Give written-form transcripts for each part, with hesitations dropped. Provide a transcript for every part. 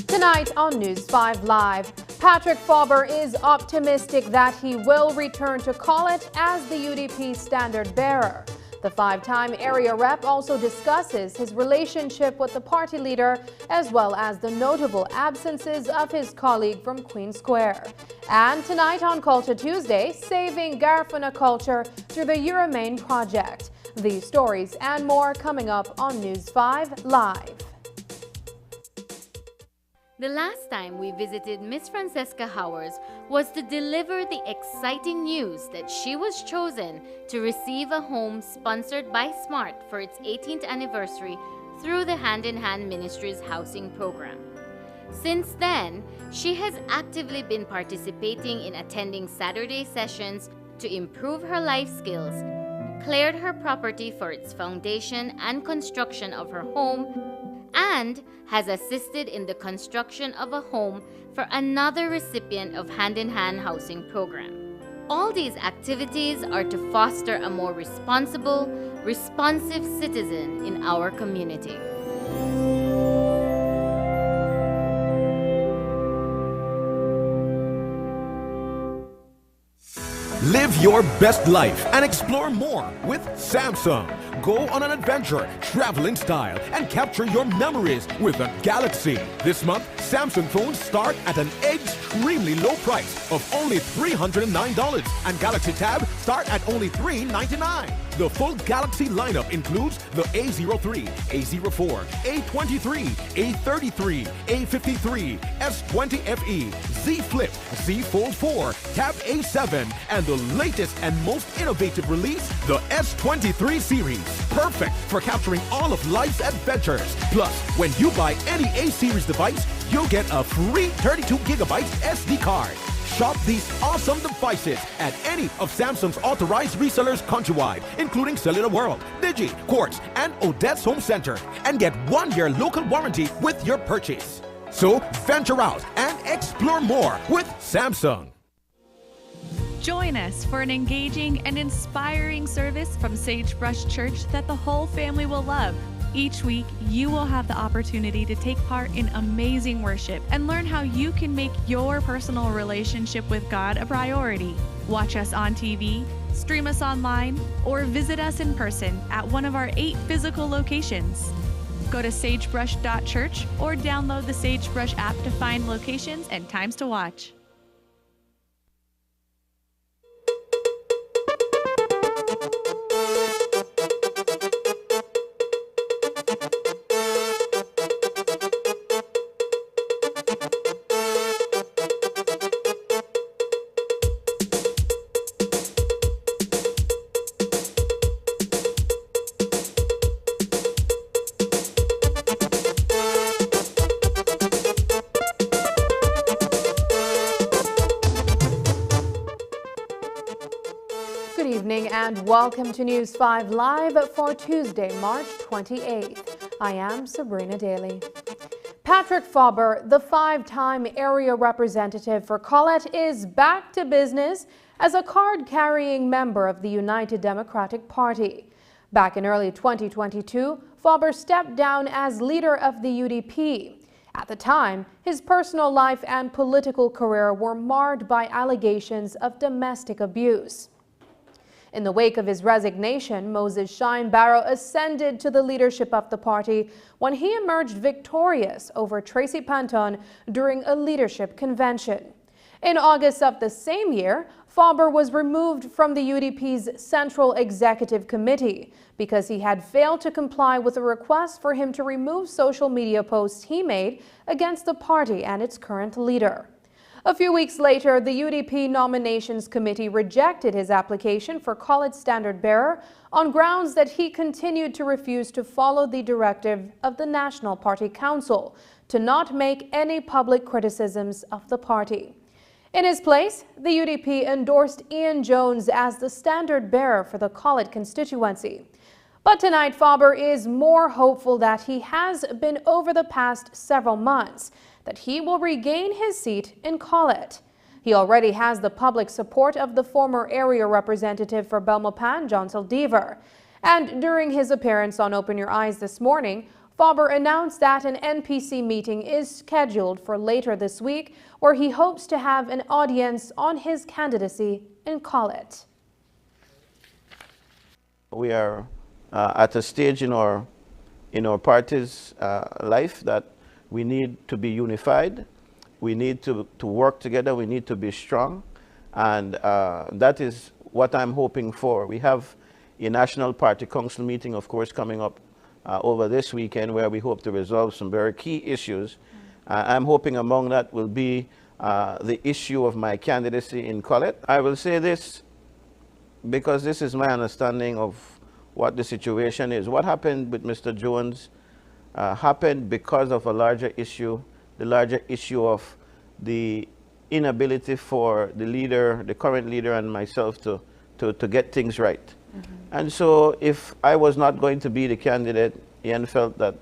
Tonight on News 5 Live, Patrick Faber is optimistic that he will return to College as the UDP standard bearer. The five-time area rep also discusses his relationship with the party leader, as well as the notable absences of his colleague from Queen Square. And tonight on Culture Tuesday, saving Garifuna culture through the Uramae project. These stories and more coming up on News 5 Live. The last time we visited Miss Francesca Howers was to deliver the exciting news that she was chosen to receive a home sponsored by SMART for its 18th anniversary through the Hand in Hand Ministries housing program. Since then, she has actively been participating in attending Saturday sessions to improve her life skills, cleared her property for its foundation and construction of her home, and has assisted in the construction of a home for another recipient of Hand in Hand housing program. All these activities are to foster a more responsible, responsive citizen in our community. Live your best life and explore more with Samsung. Go on an adventure, travel in style, and capture your memories with a Galaxy. This month, Samsung phones start at an extremely low price of only $309, and Galaxy Tab start at only $399. The full Galaxy lineup includes the A03, A04, A23, A33, A53, S20 FE, Z Flip, Z Fold 4, Tab A7, and the latest and most innovative release, the S23 series. Perfect for capturing all of life's adventures. Plus, when you buy any A-series device, you'll get a free 32GB SD card. Shop these awesome devices at any of Samsung's authorized resellers countrywide, including Cellular World, Digi, Quartz, and Odette's Home Center, and get 1-year local warranty with your purchase. So venture out and explore more with Samsung. Join us for an engaging and inspiring service from Sagebrush Church that the whole family will love. Each week, you will have the opportunity to take part in amazing worship and learn how you can make your personal relationship with God a priority. Watch us on TV, stream us online, or visit us in person at one of our 8 physical locations. Go to sagebrush.church or download the Sagebrush app to find locations and times to watch. Good evening and welcome to News 5 Live for Tuesday, March 28th. I am Sabrina Daly. Patrick Faber, the 5-time area representative for Colette, is back to business as a card-carrying member of the United Democratic Party. Back in early 2022, Faber stepped down as leader of the UDP. At the time, his personal life and political career were marred by allegations of domestic abuse. In the wake of his resignation, Moses Shine Barrow ascended to the leadership of the party when he emerged victorious over Tracy Panton during a leadership convention. In August of the same year, Faber was removed from the UDP's Central Executive Committee because he had failed to comply with a request for him to remove social media posts he made against the party and its current leader. A few weeks later, the UDP Nominations Committee rejected his application for College Standard Bearer on grounds that he continued to refuse to follow the directive of the National Party Council to not make any public criticisms of the party. In his place, the UDP endorsed Ian Jones as the standard bearer for the College constituency. But tonight, Faber is more hopeful that he has been over the past several months, that he will regain his seat in College. He already has the public support of the former area representative for Belmopan, John Saldivar. And during his appearance on Open Your Eyes this morning, Faber announced that an NPC meeting is scheduled for later this week, where he hopes to have an audience on his candidacy in College. We are at a stage in our party's life that we need to be unified. We need to work together. We need to be strong. And that is what I'm hoping for. We have a National Party Council meeting, of course, coming up over this weekend, where we hope to resolve some very key issues. I'm hoping among that will be the issue of my candidacy in Colette. I will say this because this is my understanding of what the situation is. What happened with Mr. Jones happened because of a larger issue, the larger issue of the inability for the leader, the current leader, and myself to get things right. And so if I was not going to be the candidate, Ian felt that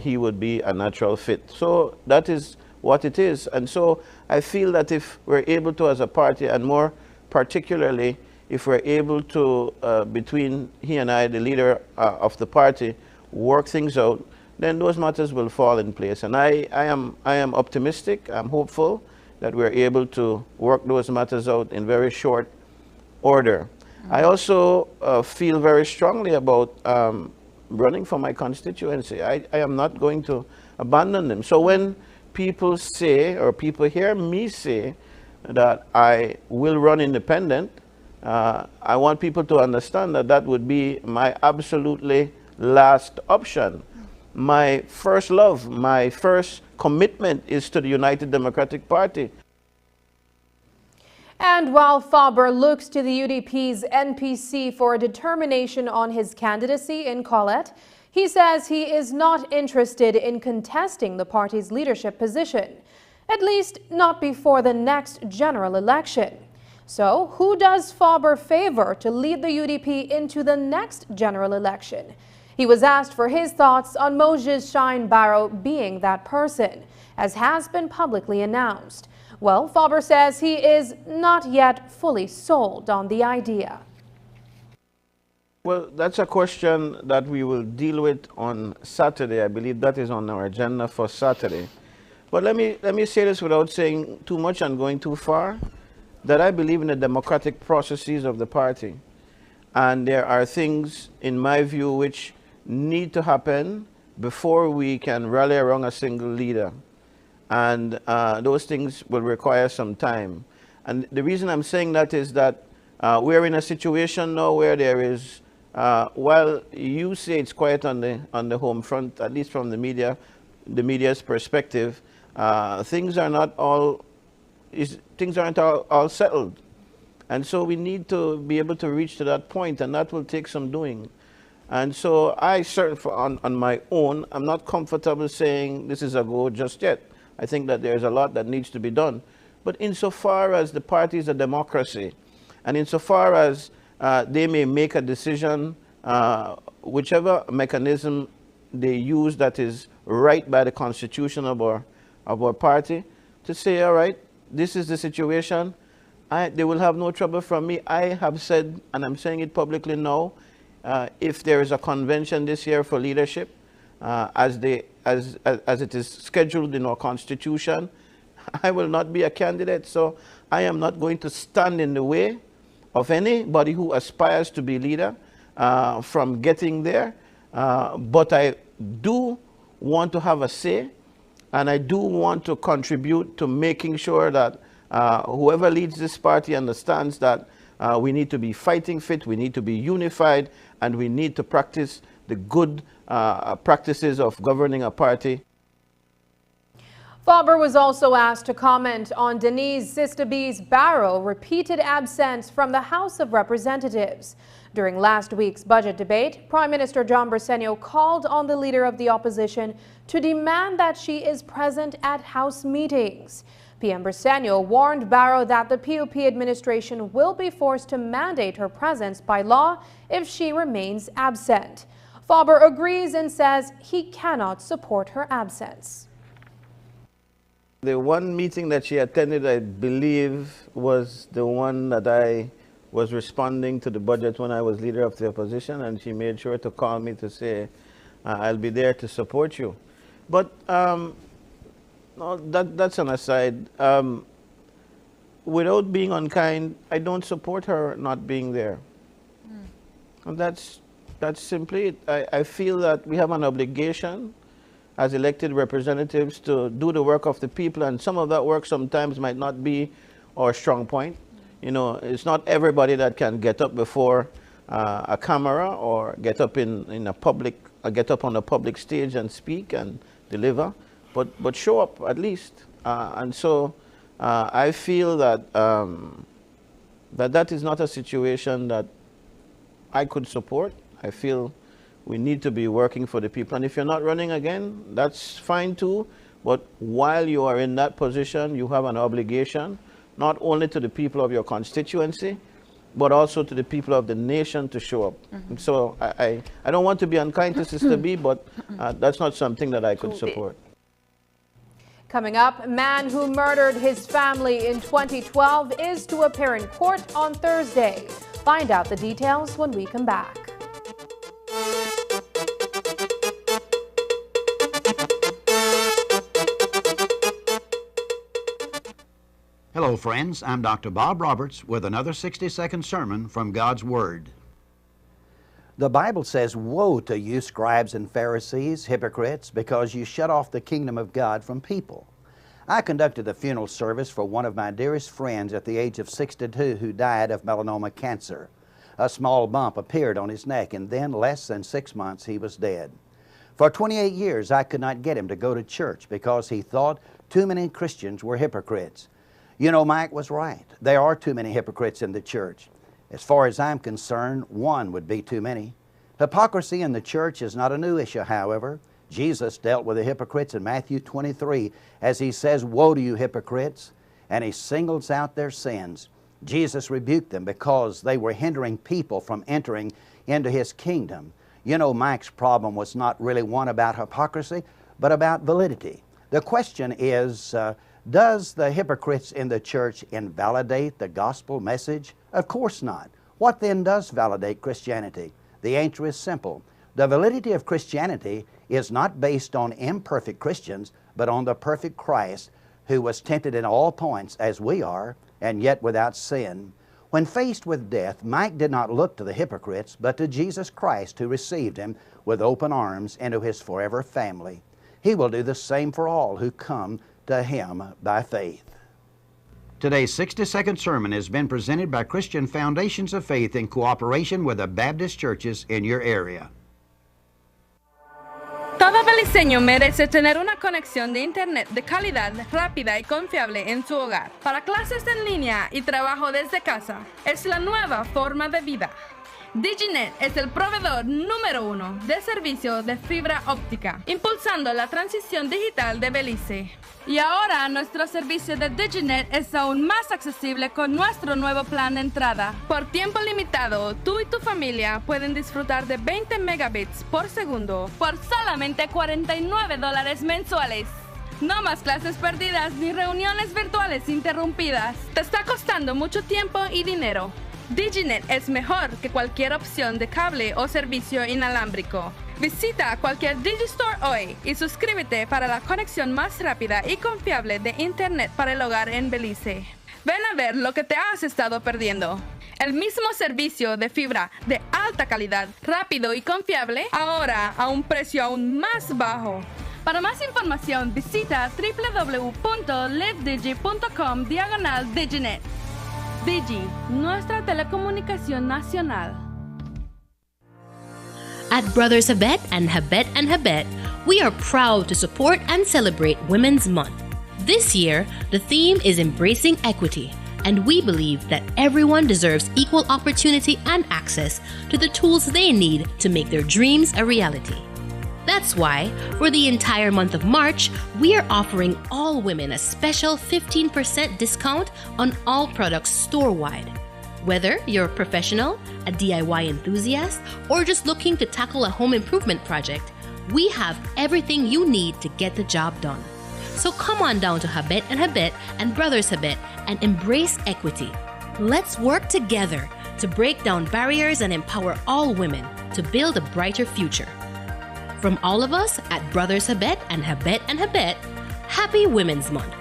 he would be a natural fit. So that is what it is. And so I feel that if we're able to, as a party, and more particularly if we're able to, between he and I, the leader of the party, work things out, then those matters will fall in place. And I am optimistic, I'm hopeful that we're able to work those matters out in very short order. I also feel very strongly about running for my constituency. I am not going to abandon them. So when people say, or people hear me say, that I will run independent, I want people to understand that that would be my absolutely last option. My first love, my first commitment is to the United Democratic Party. And while Faber looks to the UDP's NPC for a determination on his candidacy in Colette, he says he is not interested in contesting the party's leadership position, at least not before the next general election. So, who does Faber favor to lead the UDP into the next general election? He was asked for his thoughts on Moses Shine Barrow being that person, as has been publicly announced. Well, Faber says he is not yet fully sold on the idea. Well, that's a question that we will deal with on Saturday. I believe that is on our agenda for Saturday. But let me say this without saying too much and going too far, that I believe in the democratic processes of the party. And there are things, in my view, which need to happen before we can rally around a single leader. And those things will require some time. And the reason I'm saying that is that we're in a situation now where there is, while you say it's quiet on the home front, at least from the media's perspective, things are not all, things aren't all settled. And so we need to be able to reach to that point, and that will take some doing. And so I certainly, on my own, I'm not comfortable saying this is a go just yet. I think that there's a lot that needs to be done. But insofar as the party is a democracy, and insofar as they may make a decision, whichever mechanism they use that is right by the constitution of our party, to say, all right, this is the situation, they will have no trouble from me. I have said, and I'm saying it publicly now, if there is a convention this year for leadership, as it is scheduled in our constitution, I will not be a candidate. So I am not going to stand in the way of anybody who aspires to be leader from getting there. But I do want to have a say, and I do want to contribute to making sure that whoever leads this party understands that we need to be fighting fit, we need to be unified, and we need to practice the good practices of governing a party. Faber was also asked to comment on Denise Sistabee's Barrow repeated absence from the House of Representatives. During last week's budget debate, Prime Minister John Briceño called on the leader of the opposition to demand that she is present at House meetings. PM Briceño warned Barrow that the PUP administration will be forced to mandate her presence by law if she remains absent. Faber agrees and says he cannot support her absence. The one meeting that she attended, I believe, was the one that I was responding to the budget when I was leader of the opposition, and she made sure to call me to say, I'll be there to support you. But no, that's an aside. Without being unkind, I don't support her not being there. And that's simply it. I feel that we have an obligation as elected representatives to do the work of the people, and some of that work sometimes might not be our strong point. You know, it's not everybody that can get up before a camera or get up in a public, get up on a public stage and speak and deliver, but show up at least. And so I feel that that is not a situation that I could support. I feel we need to be working for the people. And if you're not running again, that's fine too. But while you are in that position, you have an obligation, not only to the people of your constituency, but also to the people of the nation to show up. So I don't want to be unkind to Sister B, but that's not something that I could support. Coming up, man who murdered his family in 2012 is to appear in court on Thursday. Find out the details when we come back. Hello, friends. I'm Dr. Bob Roberts with another 60-second sermon from God's Word. The Bible says, "Woe to you, scribes and Pharisees, hypocrites, because you shut off the kingdom of God from people." I conducted the funeral service for one of my dearest friends at the age of 62 who died of melanoma cancer. A small bump appeared on his neck, and then, less than 6 months, he was dead. For 28 years, I could not get him to go to church because he thought too many Christians were hypocrites. You know, Mike was right. There are too many hypocrites in the church. As far as I'm concerned, one would be too many. Hypocrisy in the church is not a new issue, however. Jesus dealt with the hypocrites in Matthew 23 as he says, "Woe to you, hypocrites," and he singles out their sins. Jesus rebuked them because they were hindering people from entering into his kingdom. You know, Mike's problem was not really one about hypocrisy, but about validity. The question is, does the hypocrites in the church invalidate the gospel message? Of course not. What then does validate Christianity? The answer is simple. The validity of Christianity is not based on imperfect Christians, but on the perfect Christ, who was tempted in all points as we are, and yet without sin. When faced with death, Mike did not look to the hypocrites, but to Jesus Christ, who received him with open arms into his forever family. He will do the same for all who come to him by faith. Today's 60-second sermon has been presented by Christian Foundations of Faith in cooperation with the Baptist churches in your area. Todo beliceño merece tener una conexión de internet de calidad, rápida y confiable en su hogar. Para clases en línea y trabajo desde casa, es la nueva forma de vida. DigiNet es el proveedor número 1 de servicio de fibra óptica, impulsando la transición digital de Belice. Y ahora nuestro servicio de DigiNet es aún más accesible con nuestro nuevo plan de entrada. Por tiempo limitado, tú y tu familia pueden disfrutar de 20 megabits por segundo por solamente $49 mensuales. No más clases perdidas ni reuniones virtuales interrumpidas. Te está costando mucho tiempo y dinero. DigiNet es mejor que cualquier opción de cable o servicio inalámbrico. Visita cualquier Digistore hoy y suscríbete para la conexión más rápida y confiable de Internet para el hogar en Belice. Ven a ver lo que te has estado perdiendo. El mismo servicio de fibra de alta calidad, rápido y confiable, ahora a un precio aún más bajo. Para más información, visita www.livedigi.com/diginet. Digi, nuestra telecomunicación nacional. At Brothers Habet and Habet, we are proud to support and celebrate Women's Month. This year, the theme is Embracing Equity, and we believe that everyone deserves equal opportunity and access to the tools they need to make their dreams a reality. That's why, for the entire month of March, we are offering all women a special 15% discount on all products store-wide. Whether you're a professional, a DIY enthusiast, or just looking to tackle a home improvement project, we have everything you need to get the job done. So come on down to Habet and Habet and Brothers Habet and embrace equity. Let's work together to break down barriers and empower all women to build a brighter future. From all of us at Brothers Habet and Habet, Happy Women's Month.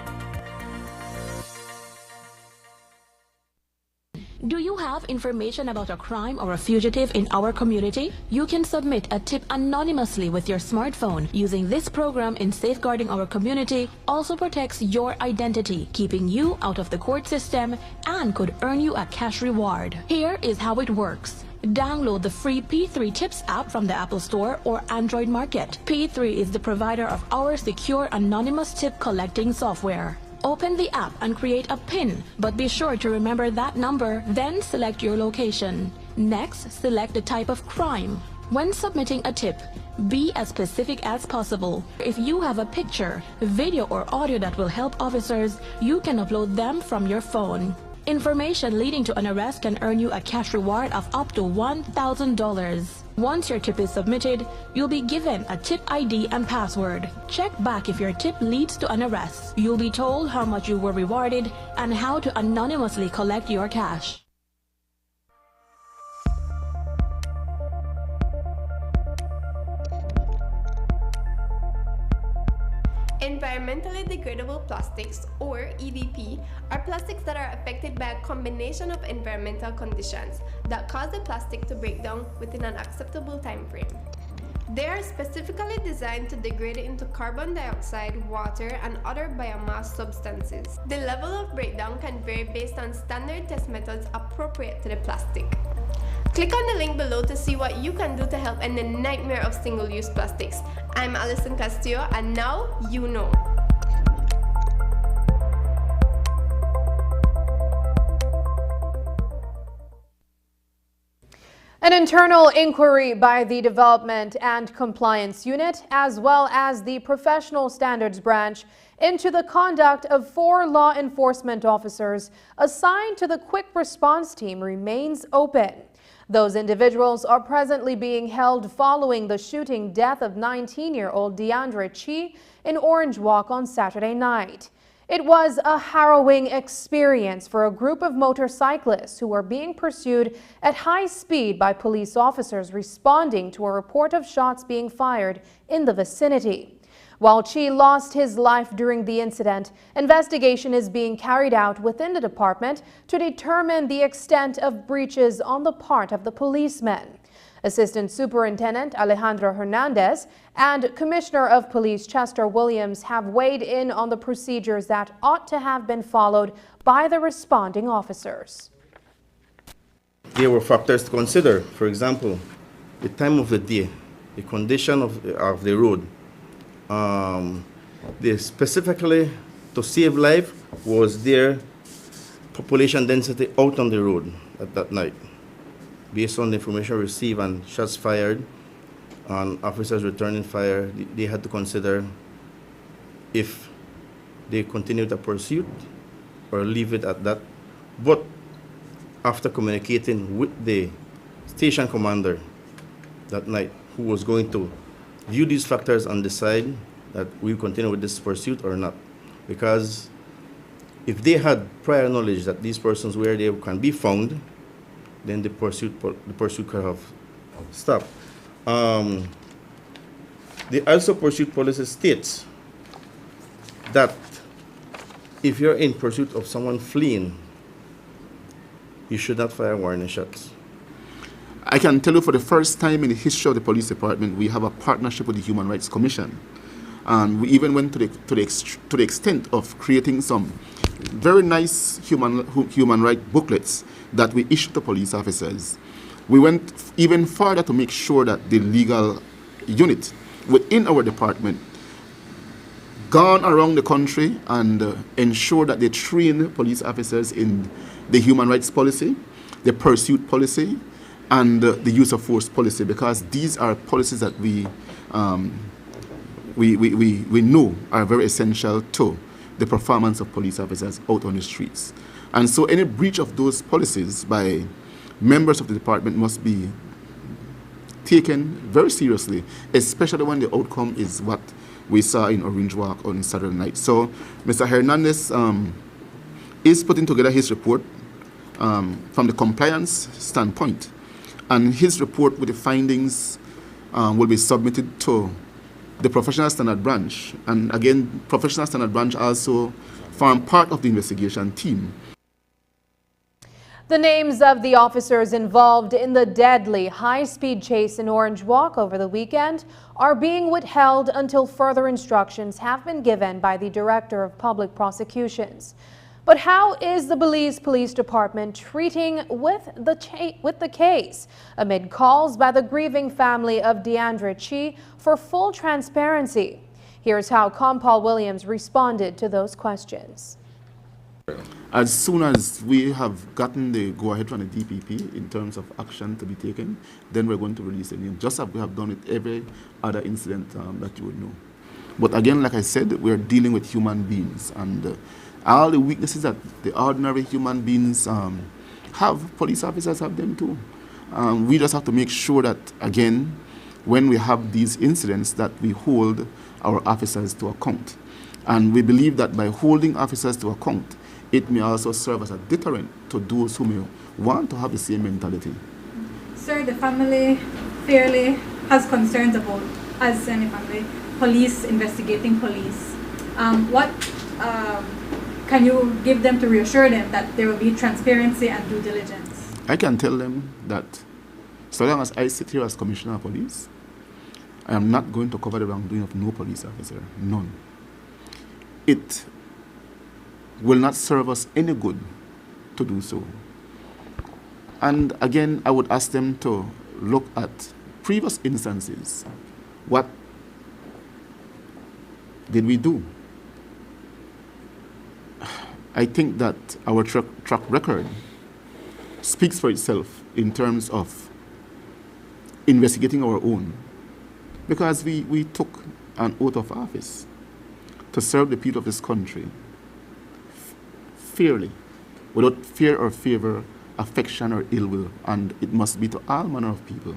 Do you have information about a crime or a fugitive in our community? You can submit a tip anonymously with your smartphone. Using this program in safeguarding our community also protects your identity, keeping you out of the court system, and could earn you a cash reward. Here is how it works. Download the free P3 Tips app from the Apple Store or Android Market. P3 is the provider of our secure anonymous tip collecting software. Open the app and create a PIN, but be sure to remember that number, then select your location. Next, select the type of crime. When submitting a tip, be as specific as possible. If you have a picture, video, or audio that will help officers, you can upload them from your phone. Information leading to an arrest can earn you a cash reward of up to $1,000. Once your tip is submitted, you'll be given a tip ID and password. Check back if your tip leads to an arrest. You'll be told how much you were rewarded and how to anonymously collect your cash. Environmentally degradable plastics, or EDP, are plastics that are affected by a combination of environmental conditions that cause the plastic to break down within an acceptable time frame. They are specifically designed to degrade into carbon dioxide, water, and other biomass substances. The level of breakdown can vary based on standard test methods appropriate to the plastic. Click on the link below to see what you can do to help end the nightmare of single-use plastics. I'm Alison Castillo, and now you know. An internal inquiry by the Development and Compliance Unit, as well as the Professional Standards Branch, into the conduct of 4 law enforcement officers assigned to the Quick Response Team remains open. Those individuals are presently being held following the shooting death of 19-year-old DeAndre Chi in Orange Walk on Saturday night. It was a harrowing experience for a group of motorcyclists who were being pursued at high speed by police officers responding to a report of shots being fired in the vicinity. While Chi lost his life during the incident, investigation is being carried out within the department to determine the extent of breaches on the part of the policemen. Assistant Superintendent Alejandro Hernandez and Commissioner of Police Chester Williams have weighed in on the procedures that ought to have been followed by the responding officers. There were factors to consider. For example, the time of the day, the condition of the road. Specifically to save life was their population density out on the road at that night. Based on the information received and shots fired and officers returning fire, they had to consider if they continue the pursuit or leave it at that. But after communicating with the station commander that night, who was going to view these factors and decide that we continue with this pursuit or not. Because if they had prior knowledge that these persons where they can be found, then the pursuit could have stopped. The also pursuit policy states that if you're in pursuit of someone fleeing, you should not fire warning shots. I can tell you for the first time in the history of the police department, we have a partnership with the Human Rights Commission. And we even went to the extent of creating some very nice human rights booklets that we issue to police officers. We went even further to make sure that the legal unit within our department gone around the country and ensured that they train police officers in the human rights policy, the pursuit policy, and the use of force policy, because these are policies that we know are very essential to the performance of police officers out on the streets. And so any breach of those policies by members of the department must be taken very seriously, especially when the outcome is what we saw in Orange Walk on Saturday night. So Mr. Hernandez is putting together his report from the compliance standpoint. And his report with the findings will be submitted to the Professional Standard Branch. And again, Professional Standard Branch also form part of the investigation team. The names of the officers involved in the deadly high-speed chase in Orange Walk over the weekend are being withheld until further instructions have been given by the Director of Public Prosecutions. But how is the Belize Police Department treating with the case amid calls by the grieving family of Deandra Chi for full transparency? Here's how Compal Williams responded to those questions. As soon as we have gotten the go-ahead from the DPP in terms of action to be taken, then we're going to release the name, just as we have done with every other incident that you would know. But again, like I said, we're dealing with human beings, and all the weaknesses that the ordinary human beings have, police officers have them too. We just have to make sure that, again, when we have these incidents, that we hold our officers to account. And we believe that by holding officers to account, it may also serve as a deterrent to those who may want to have the same mentality. Sir, the family fairly has concerns about, as any family, police investigating police. Can you give them to reassure them that there will be transparency and due diligence? I can tell them that so long as I sit here as Commissioner of Police, I am not going to cover the wrongdoing of no police officer, none. It will not serve us any good to do so. And again, I would ask them to look at previous instances. What did we do? I think that our track record speaks for itself in terms of investigating our own, because we took an oath of office to serve the people of this country fairly, without fear or favor, affection or ill will, and it must be to all manner of people.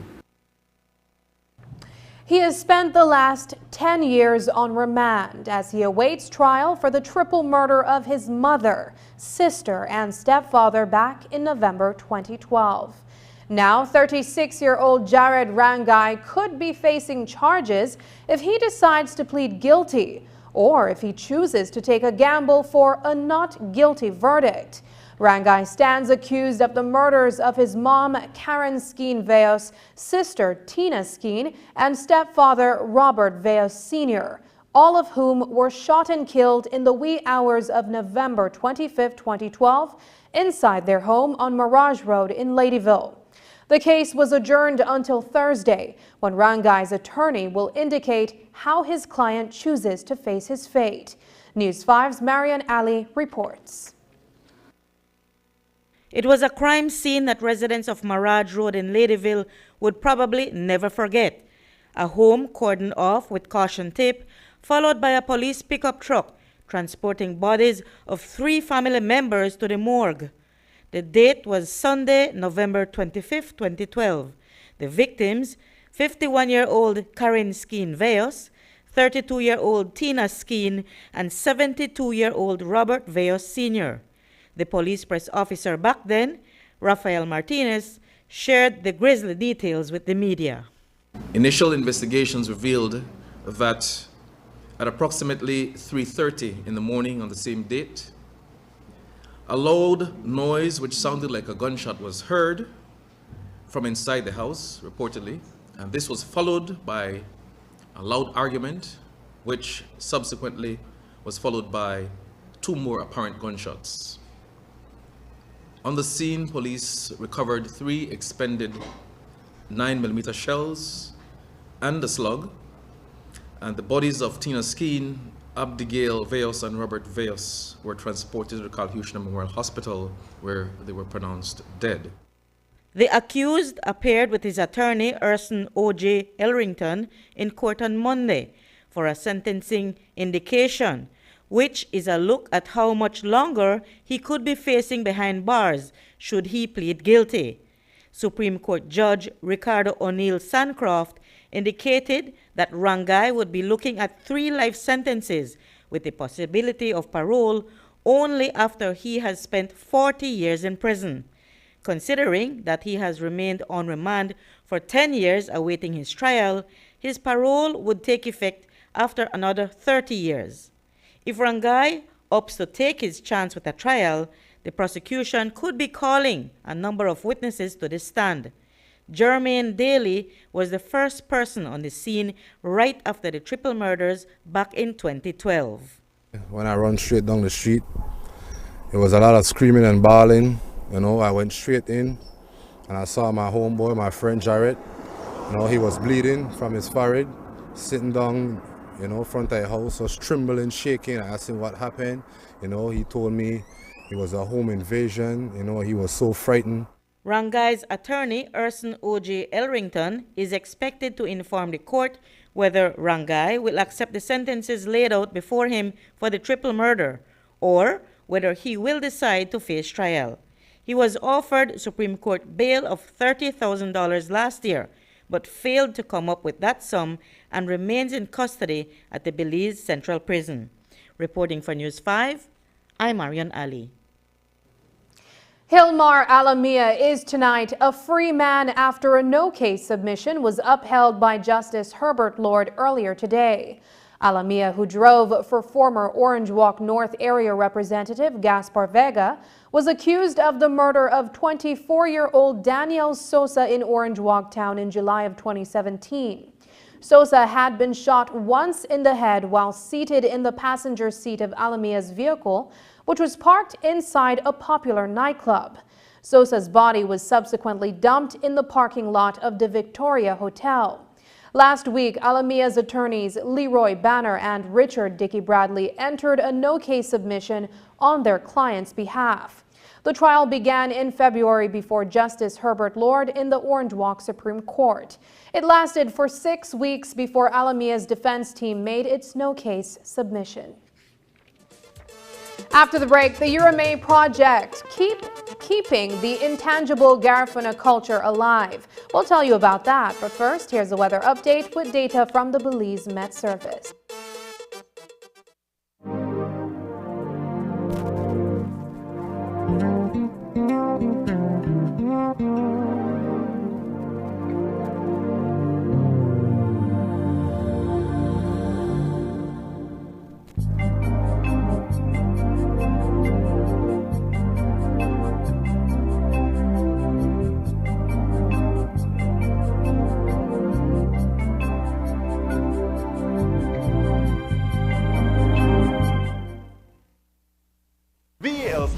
He has spent the last 10 years on remand as he awaits trial for the triple murder of his mother, sister, and stepfather back in November 2012. Now, 36-year-old Jared Rangai could be facing charges if he decides to plead guilty, or if he chooses to take a gamble for a not guilty verdict. Rangai stands accused of the murders of his mom, Karen Skeen Veos, sister, Tina Skeen, and stepfather, Robert Veos Sr., all of whom were shot and killed in the wee hours of November 25, 2012, inside their home on Mirage Road in Ladyville. The case was adjourned until Thursday, when Rangai's attorney will indicate how his client chooses to face his fate. News 5's Marian Ali reports. It was a crime scene that residents of Mirage Road in Ladyville would probably never forget. A home cordoned off with caution tape, followed by a police pickup truck transporting bodies of 3 family members to the morgue. The date was Sunday, November 25, 2012. The victims, 51-year-old Karen Skeen Veos, 32-year-old Tina Skeen, and 72-year-old Robert Veos Sr. The police press officer back then, Rafael Martinez, shared the grisly details with the media. Initial investigations revealed that at approximately 3:30 in the morning on the same date, a loud noise which sounded like a gunshot was heard from inside the house, reportedly, and this was followed by a loud argument, which subsequently was followed by 2 more apparent gunshots. On the scene, police recovered 3 expended 9mm shells and a slug, and the bodies of Tina Skeen Abigail Veos and Robert Veos were transported to the Calhoun Memorial Hospital, where they were pronounced dead. The accused appeared with his attorney, Urson O.J. Elrington, in court on Monday for a sentencing indication, which is a look at how much longer he could be facing behind bars should he plead guilty. Supreme Court Judge Ricardo O'Neill Sancroft indicated that Rangai would be looking at 3 life sentences with the possibility of parole only after he has spent 40 years in prison. Considering that he has remained on remand for 10 years awaiting his trial, his parole would take effect after another 30 years. If Rangai opts to take his chance with a trial, the prosecution could be calling a number of witnesses to the stand. Jermaine Daly was the first person on the scene right after the triple murders back in 2012. When I run straight down the street, there was a lot of screaming and bawling. You know, I went straight in and I saw my homeboy, my friend Jarrett. You know, he was bleeding from his forehead, sitting down, you know, front of the house, was trembling, shaking. I asked him what happened. You know, he told me it was a home invasion. You know, he was so frightened. Rangai's attorney, Urson O.J. Elrington, is expected to inform the court whether Rangai will accept the sentences laid out before him for the triple murder, or whether he will decide to face trial. He was offered Supreme Court bail of $30,000 last year, but failed to come up with that sum and remains in custody at the Belize Central Prison. Reporting for News 5, I'm Marian Ali. Hilmar Alamia is tonight a free man after a no-case submission was upheld by Justice Herbert Lord earlier today. Alamia, who drove for former Orange Walk North Area Representative Gaspar Vega, was accused of the murder of 24-year-old Daniel Sosa in Orange Walk Town in July of 2017. Sosa had been shot once in the head while seated in the passenger seat of Alamia's vehicle, which was parked inside a popular nightclub. Sosa's body was subsequently dumped in the parking lot of the Victoria Hotel. Last week, Alamia's attorneys Leroy Banner and Richard Dickey Bradley entered a no-case submission on their client's behalf. The trial began in February before Justice Herbert Lord in the Orange Walk Supreme Court. It lasted for 6 weeks before Alamia's defense team made its no-case submission. After the break, the Uramae project, keeping the intangible Garifuna culture alive. We'll tell you about that, but first, here's a weather update with data from the Belize Met Service.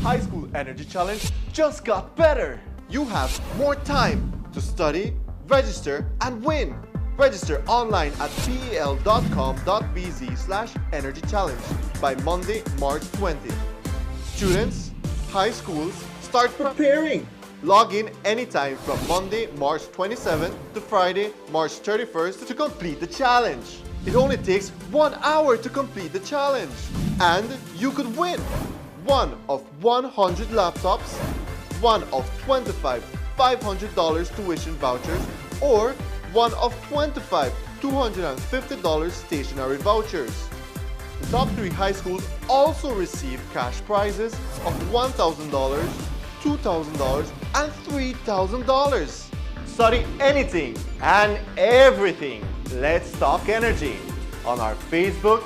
High School Energy Challenge just got better. You have more time to study, register, and win. Register online at bel.com.bz/energy challenge by Monday, March 20th. Students, high schools, start preparing. Log in anytime from Monday, March 27th to Friday, March 31st to complete the challenge. It only takes 1 hour to complete the challenge. And you could win one of 100 laptops, one of 25 $500 tuition vouchers, or one of 25 $250 stationery vouchers. The top 3 high schools also receive cash prizes of $1,000, $2,000, and $3,000. Study anything and everything. Let's Talk Energy on our Facebook,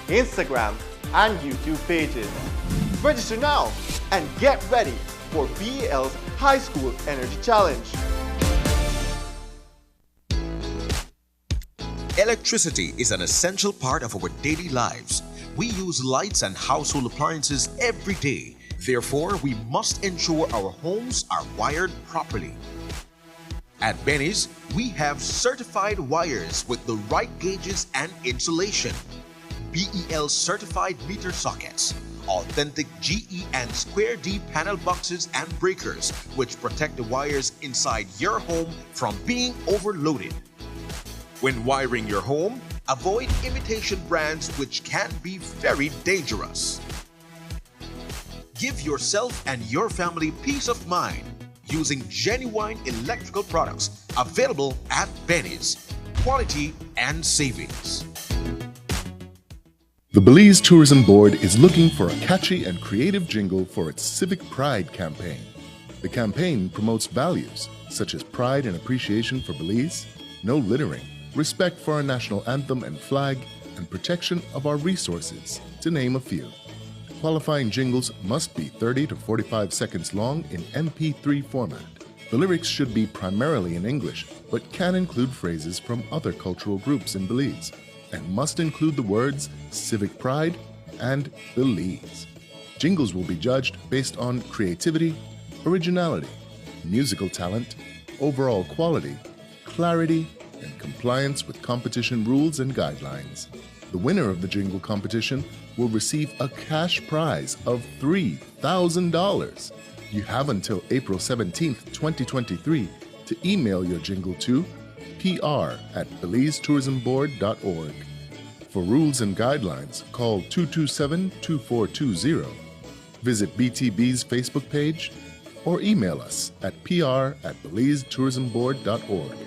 Instagram, and YouTube pages. Register now and get ready for BEL's High School Energy Challenge. Electricity is an essential part of our daily lives. We use lights and household appliances every day. Therefore, we must ensure our homes are wired properly. At Benny's, we have certified wires with the right gauges and insulation. BEL certified meter sockets, authentic GE and Square D panel boxes and breakers, which protect the wires inside your home from being overloaded. When wiring your home, avoid imitation brands which can be very dangerous. Give yourself and your family peace of mind using genuine electrical products available at Benny's. Quality and savings. The Belize Tourism Board is looking for a catchy and creative jingle for its Civic Pride campaign. The campaign promotes values such as pride and appreciation for Belize, no littering, respect for our national anthem and flag, and protection of our resources, to name a few. Qualifying jingles must be 30 to 45 seconds long in MP3 format. The lyrics should be primarily in English, but can include phrases from other cultural groups in Belize, and must include the words civic pride and Belize. Jingles will be judged based on creativity, originality, musical talent, overall quality, clarity, and compliance with competition rules and guidelines. The winner of the jingle competition will receive a cash prize of $3,000. You have until April 17th, 2023 to email your jingle to pr@belizetourismboard.org. For rules and guidelines, call 227-2420, visit BTB's Facebook page, or email us at pr@belizetourismboard.org.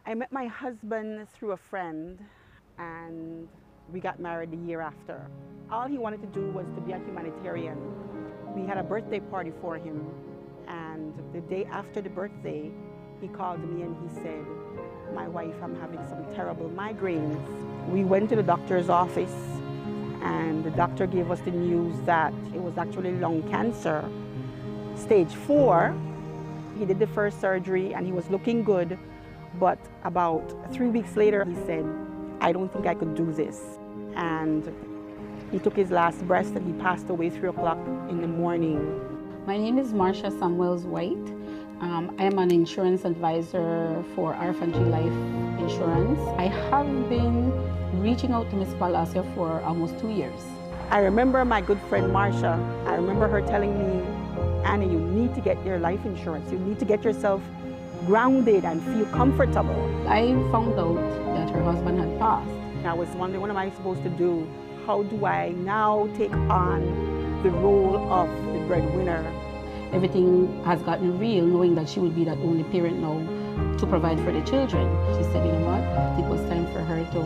I met my husband through a friend, and we got married the year after. All he wanted to do was to be a humanitarian. We had a birthday party for him, and the day after the birthday, he called me and he said, "My wife, I'm having some terrible migraines." We went to the doctor's office, and the doctor gave us the news that it was actually lung cancer, stage 4. He did the first surgery and he was looking good, but about 3 weeks later, he said, "I don't think I could do this." And he took his last breath and he passed away 3 o'clock in the morning. My name is Marcia Samuels White. I am an insurance advisor for RFG Life Insurance. I have been reaching out to Ms. Palacio for almost 2 years. I remember my good friend Marcia. I remember her telling me, "Annie, you need to get your life insurance. You need to get yourself grounded and feel comfortable." I found out that her husband had passed. I was wondering, what am I supposed to do? How do I now take on the role of the breadwinner? Everything has gotten real, knowing that she would be that only parent now to provide for the children. She said, you know what, it was time for her to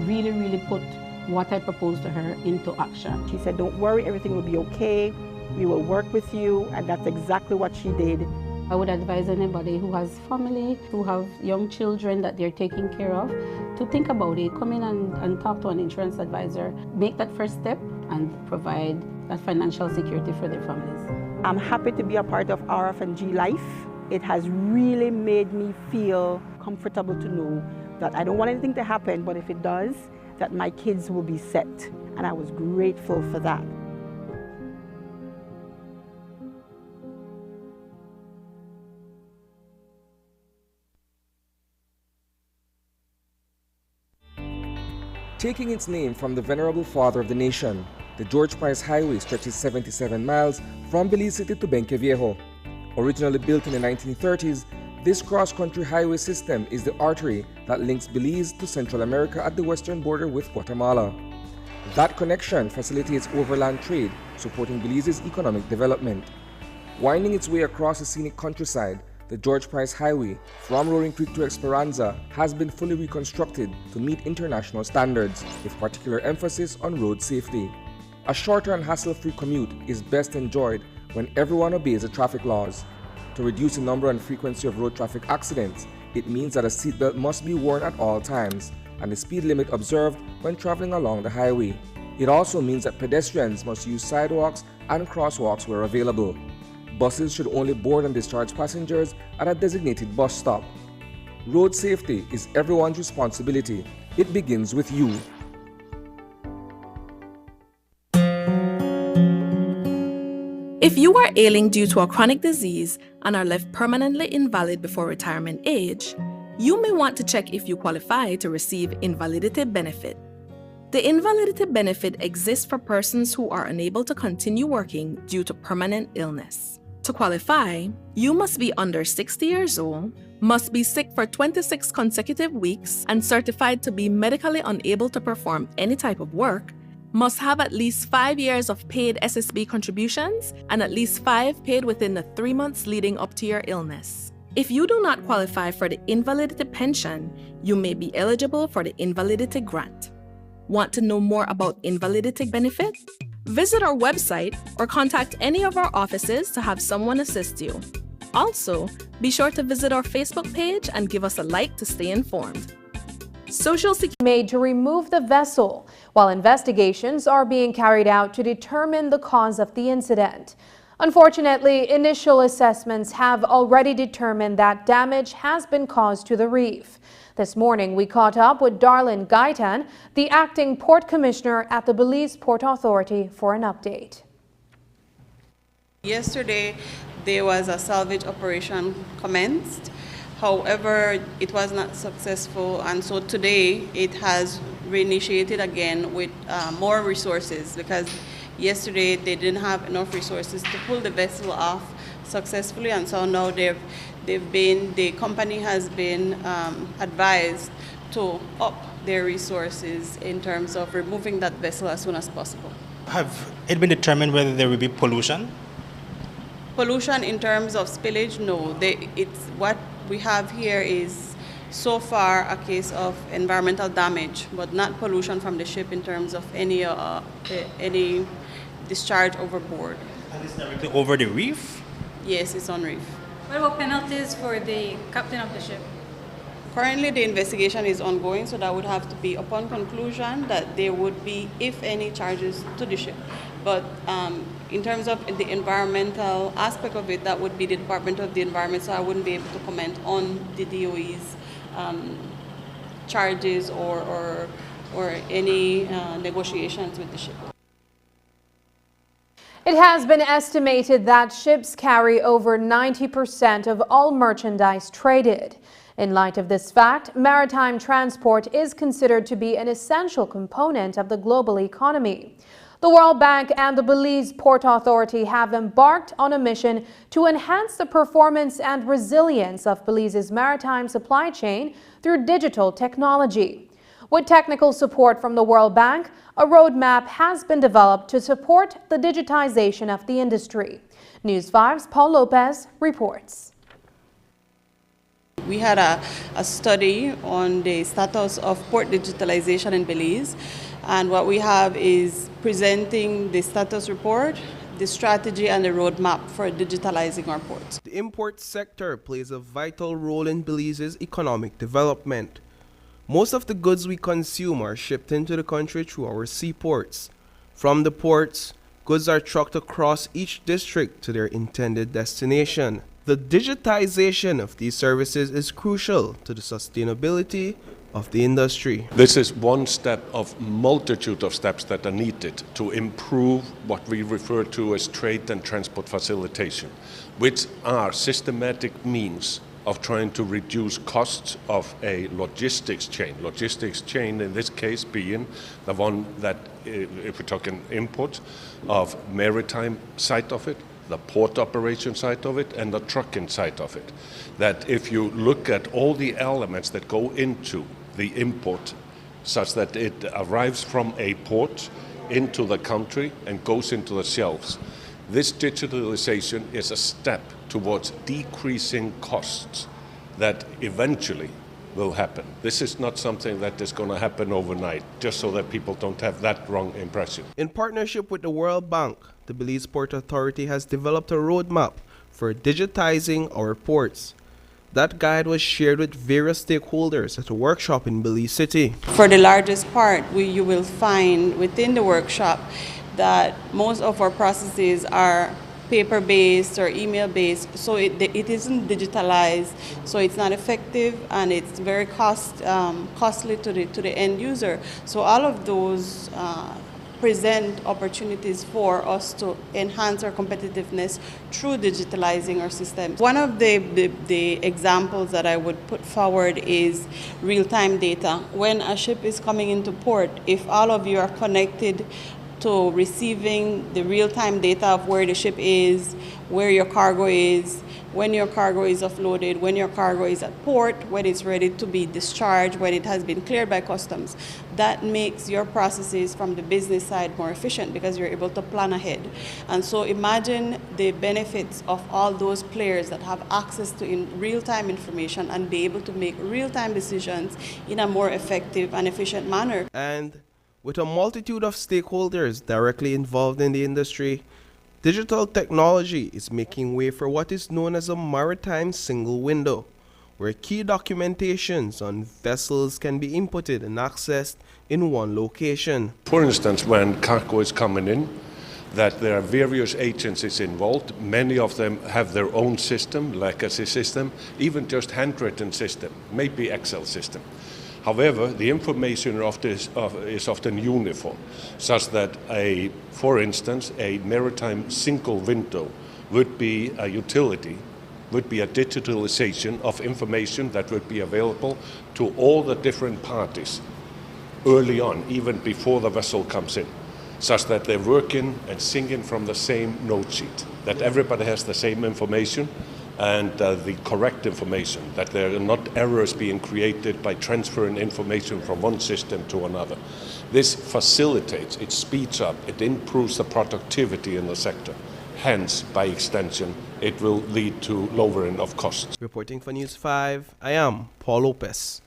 really put what I proposed to her into action. She said, "Don't worry, everything will be okay. We will work with you," and that's exactly what she did. I would advise anybody who has family, who have young children that they're taking care of, to think about it. Come in and talk to an insurance advisor. Make that first step and provide that financial security for their families. I'm happy to be a part of RFG Life. It has really made me feel comfortable to know that I don't want anything to happen, but if it does, that my kids will be set. And I was grateful for that. Taking its name from the venerable father of the nation, the George Price Highway stretches 77 miles from Belize City to Benqueviejo. Originally built in the 1930s, this cross-country highway system is the artery that links Belize to Central America at the western border with Guatemala. That connection facilitates overland trade, supporting Belize's economic development. Winding its way across the scenic countryside, the George Price Highway from Roaring Creek to Esperanza has been fully reconstructed to meet international standards, with particular emphasis on road safety. A shorter and hassle-free commute is best enjoyed when everyone obeys the traffic laws. To reduce the number and frequency of road traffic accidents, it means that a seatbelt must be worn at all times and the speed limit observed when traveling along the highway. It also means that pedestrians must use sidewalks and crosswalks where available. Buses should only board and discharge passengers at a designated bus stop. Road safety is everyone's responsibility. It begins with you. If you are ailing due to a chronic disease and are left permanently invalid before retirement age, you may want to check if you qualify to receive invalidity benefit. The invalidity benefit exists for persons who are unable to continue working due to permanent illness. To qualify, you must be under 60 years old, must be sick for 26 consecutive weeks and certified to be medically unable to perform any type of work, must have at least 5 years of paid SSB contributions and at least 5 paid within the 3 months leading up to your illness. If you do not qualify for the invalidity pension, you may be eligible for the invalidity grant. Want to know more about invalidity benefit? Visit our website or contact any of our offices to have someone assist you. Also, be sure to visit our Facebook page and give us a like to stay informed. Social Security made to remove the vessel, while investigations are being carried out to determine the cause of the incident. Unfortunately, initial assessments have already determined that damage has been caused to the reef. This morning, we caught up with Darlene Gaitan, the acting port commissioner at the Belize Port Authority, for an update. Yesterday, there was a salvage operation commenced. However, it was not successful, and so today it has reinitiated again with more resources, because yesterday they didn't have enough resources to pull the vessel off successfully, and so now the company has been advised to up their resources in terms of removing that vessel as soon as possible. Have it been determined whether there will be pollution? Pollution in terms of spillage, no. It's what we have here is so far a case of environmental damage, but not pollution from the ship in terms of any discharge overboard. And it's directly over the reef? Yes, it's on reef. What about penalties for the captain of the ship? Currently, the investigation is ongoing, so that would have to be upon conclusion that there would be, if any, charges to the ship. But in terms of the environmental aspect of it, that would be the Department of the Environment, so I wouldn't be able to comment on the DOE's charges or any negotiations with the ship. It has been estimated that ships carry over 90% of all merchandise traded. In light of this fact, maritime transport is considered to be an essential component of the global economy. The World Bank and the Belize Port Authority have embarked on a mission to enhance the performance and resilience of Belize's maritime supply chain through digital technology. With technical support from the World Bank, a roadmap has been developed to support the digitization of the industry. News 5's Paul Lopez reports. We had a study on the status of port digitalization in Belize, and what we have is presenting the status report, the strategy, and the roadmap for digitalizing our ports. The import sector plays a vital role in Belize's economic development. Most of the goods we consume are shipped into the country through our seaports. From the ports, goods are trucked across each district to their intended destination. The digitization of these services is crucial to the sustainability of the industry. This is one step of multitude of steps that are needed to improve what we refer to as trade and transport facilitation, which are systematic means of trying to reduce costs of a logistics chain. Logistics chain in this case being the one that, if we're talking import, of maritime side of it, the port operation side of it, and the trucking side of it. That if you look at all the elements that go into the import, such that it arrives from a port into the country and goes into the shelves, this digitalization is a step towards decreasing costs that eventually will happen. This is not something that is going to happen overnight, just so that people don't have that wrong impression. In partnership with the World Bank, the Belize Port Authority has developed a roadmap for digitizing our ports. That guide was shared with various stakeholders at a workshop in Belize City. For the largest part, you will find within the workshop that most of our processes are paper-based or email-based, so it isn't digitalized, so it's not effective, and it's very costly to the end user. So all of those present opportunities for us to enhance our competitiveness through digitalizing our systems. One of the examples that I would put forward is real-time data. When a ship is coming into port, if all of you are connected to receiving the real-time data of where the ship is, where your cargo is, when your cargo is offloaded, when your cargo is at port, when it's ready to be discharged, when it has been cleared by customs. That makes your processes from the business side more efficient because you're able to plan ahead. And so imagine the benefits of all those players that have access to real-time information and be able to make real-time decisions in a more effective and efficient manner. And with a multitude of stakeholders directly involved in the industry, digital technology is making way for what is known as a maritime single window, where key documentations on vessels can be inputted and accessed in one location. For instance, when cargo is coming in, that there are various agencies involved. Many of them have their own system, legacy system, even just handwritten system, maybe Excel system. However, the information of this is often uniform, such that, for instance, a maritime single window would be a utility, would be a digitalization of information that would be available to all the different parties early on, even before the vessel comes in, such that they're working and singing from the same note sheet, that everybody has the same information and the correct information, that there are not errors being created by transferring information from one system to another. This facilitates, it speeds up, it improves the productivity in the sector. Hence, by extension, it will lead to lowering of costs. Reporting for News 5, I am Paul Lopez.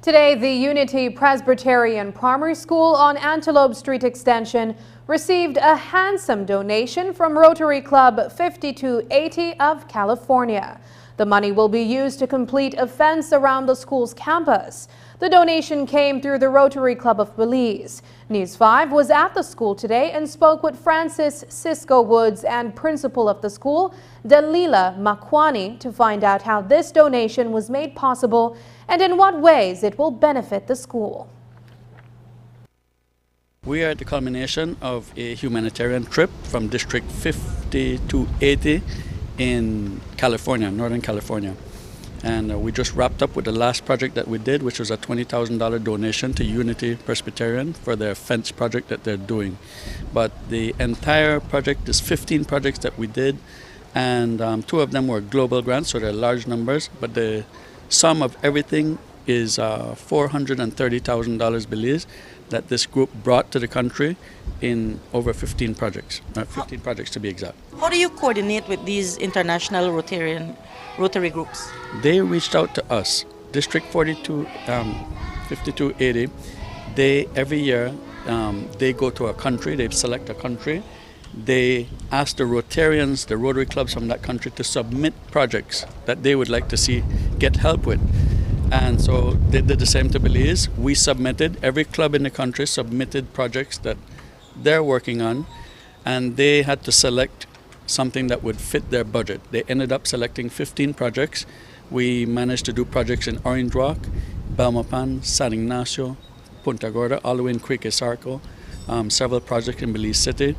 Today, the Unity Presbyterian Primary School on Antelope Street Extension received a handsome donation from Rotary Club 5280 of California. The money will be used to complete a fence around the school's campus. The donation came through the Rotary Club of Belize. News 5 was at the school today and spoke with Francis Cisco Woods and principal of the school, Dalila Makwani, to find out how this donation was made possible and in what ways it will benefit the school. We are at the culmination of a humanitarian trip from District 5280 in California, Northern California. And we just wrapped up with the last project that we did, which was a $20,000 donation to Unity Presbyterian for their fence project that they're doing. But the entire project is 15 projects that we did, and 2 of them were global grants, so they're large numbers, but the sum of everything is $430,000 Belize that this group brought to the country in over 15 projects, 15 projects to be exact. How do you coordinate with these international Rotary groups? They reached out to us, District 5280. They every year they go to a country, they select a country, they ask the Rotarians, the Rotary clubs from that country to submit projects that they would like to see get help with. And so they did the same to Belize. We submitted, every club in the country submitted projects that they're working on, and they had to select something that would fit their budget. They ended up selecting 15 projects. We managed to do projects in Orange Rock, Belmopan, San Ignacio, Punta Gorda, all the way in Creek-Esarco, several projects in Belize City.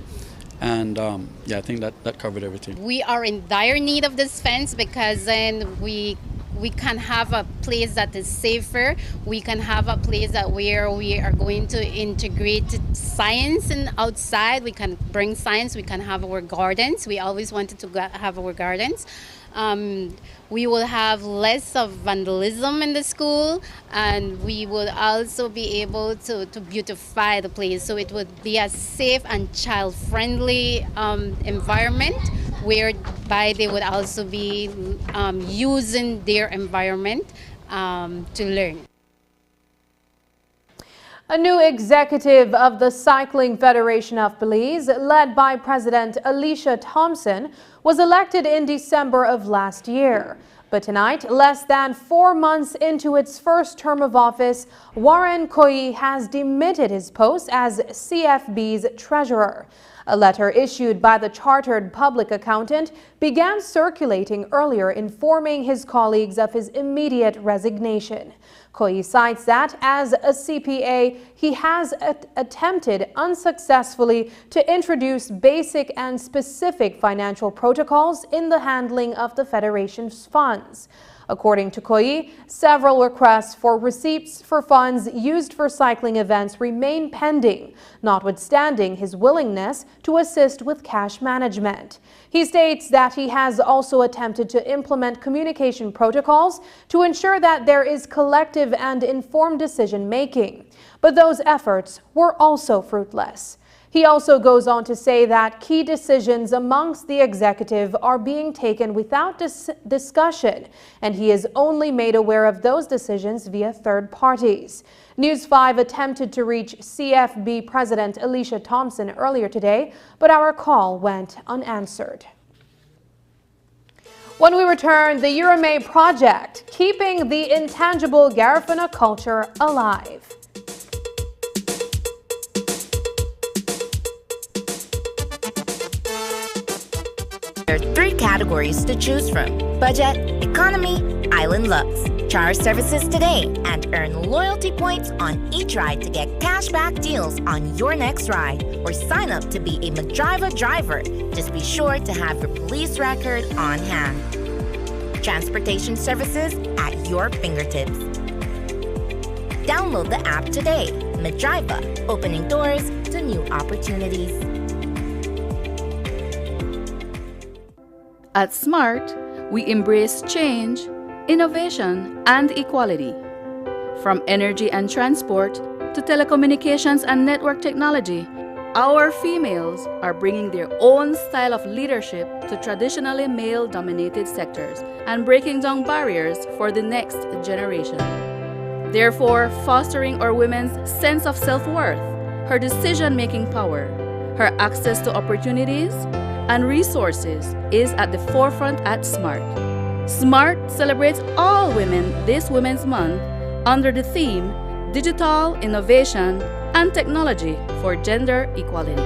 And yeah, I think that covered everything. We are in dire need of this fence because then we can have a place that is safer. We can have a place that where we are going to integrate science and outside. We can bring science. We can have our gardens. We always wanted to have our gardens. We will have less of vandalism in the school, and we will also be able to beautify the place. So it would be a safe and child-friendly environment, whereby they would also be using their environment to learn. A new executive of the Cycling Federation of Belize, led by President Alicia Thompson, was elected in December of last year. But tonight, less than 4 months into its first term of office, Warren Koyi has demitted his post as CFB's treasurer. A letter issued by the chartered public accountant began circulating earlier, informing his colleagues of his immediate resignation. Koyi cites that as a CPA, he has attempted unsuccessfully to introduce basic and specific financial protocols in the handling of the Federation's funds. According to Koyi, several requests for receipts for funds used for cycling events remain pending, notwithstanding his willingness to assist with cash management. He states that he has also attempted to implement communication protocols to ensure that there is collective and informed decision-making, but those efforts were also fruitless. He also goes on to say that key decisions amongst the executive are being taken without discussion, and he is only made aware of those decisions via third parties. News 5 attempted to reach CFB President Alicia Thompson earlier today, but our call went unanswered. When we return, the Uramae project, keeping the intangible Garifuna culture alive. There are 3 categories to choose from: budget, economy, island lux. Try our services today and earn loyalty points on each ride to get cashback deals on your next ride, or sign up to be a Madriva driver. Just be sure to have your police record on hand. Transportation services at your fingertips. Download the app today. Madriva, opening doors to new opportunities. At SMART, we embrace change, innovation, and equality. From energy and transport to telecommunications and network technology, our females are bringing their own style of leadership to traditionally male-dominated sectors and breaking down barriers for the next generation. Therefore, fostering our women's sense of self-worth, her decision-making power, her access to opportunities and resources is at the forefront at SMART. SMART celebrates all women this Women's Month under the theme Digital Innovation and Technology for Gender Equality.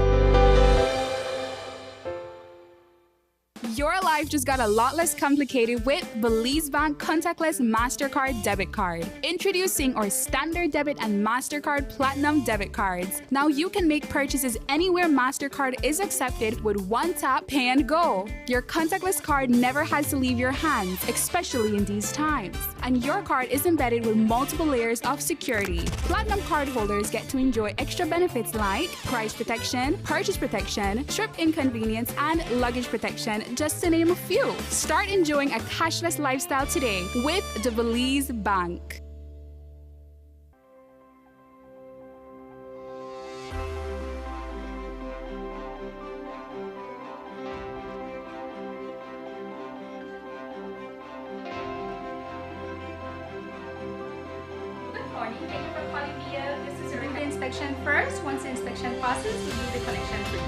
Your life just got a lot less complicated with Belize Bank Contactless MasterCard Debit Card. Introducing our Standard Debit and MasterCard Platinum Debit Cards. Now you can make purchases anywhere MasterCard is accepted with one tap, pay and go. Your contactless card never has to leave your hands, especially in these times. And your card is embedded with multiple layers of security. Platinum card holders get to enjoy extra benefits like price protection, purchase protection, trip inconvenience, and luggage protection, just to name a few. Start enjoying a cashless lifestyle today with the Belize Bank. Good morning. Thank you for calling me. This is your inspection first. Once the inspection passes, we'll do the connection for you.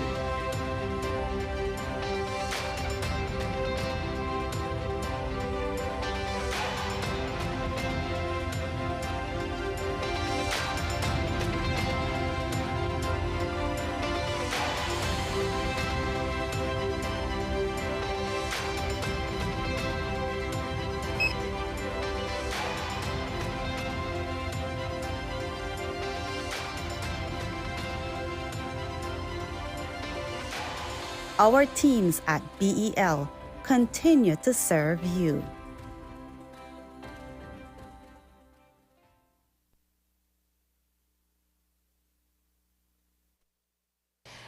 Our teams at BEL continue to serve you.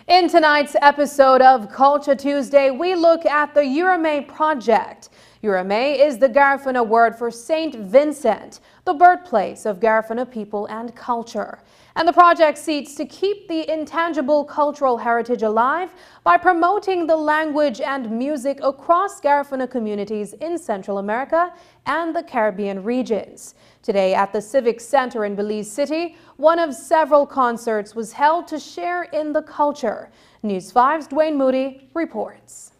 In tonight's episode of Culture Tuesday, we look at the Uramae project. Uramae is the Garifuna word for Saint Vincent, the birthplace of Garifuna people and culture. And the project seeks to keep the intangible cultural heritage alive by promoting the language and music across Garifuna communities in Central America and the Caribbean regions. Today at the Civic Center in Belize City, one of several concerts was held to share in the culture. News 5's Dwayne Moody reports.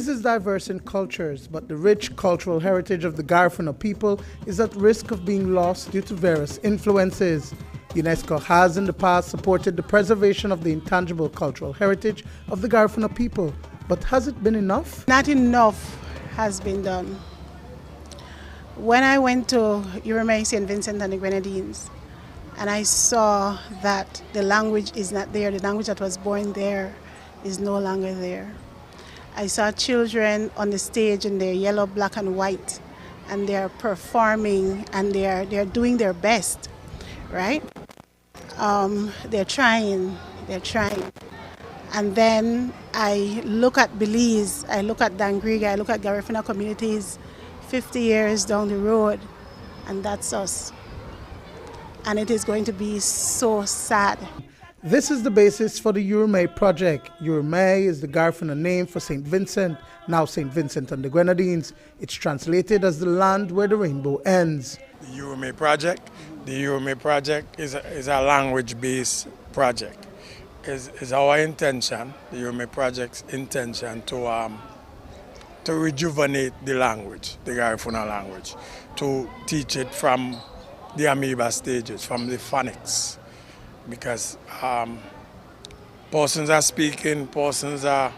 Belize is diverse in cultures, but the rich cultural heritage of the Garifuna people is at risk of being lost due to various influences. UNESCO has in the past supported the preservation of the intangible cultural heritage of the Garifuna people, but has it been enough? Not enough has been done. When I went to Uramae, St. Vincent and the Grenadines, and I saw that the language is not there, the language that was born there is no longer there. I saw children on the stage in their yellow, black, and white, and they're performing and they're doing their best, right? They're trying. And then I look at Belize, I look at Dangriga, I look at Garifuna communities 50 years down the road, and that's us. And it is going to be so sad. This is the basis for the Uramae project. Uramae is the Garifuna name for St. Vincent, now St. Vincent and the Grenadines. It's translated as the land where the rainbow ends. The Uramae project is a language-based project. It's our intention, the Uramae project's intention, to rejuvenate the language, the Garifuna language, to teach it from the amoeba stages, from the phonics, because persons are speaking, persons are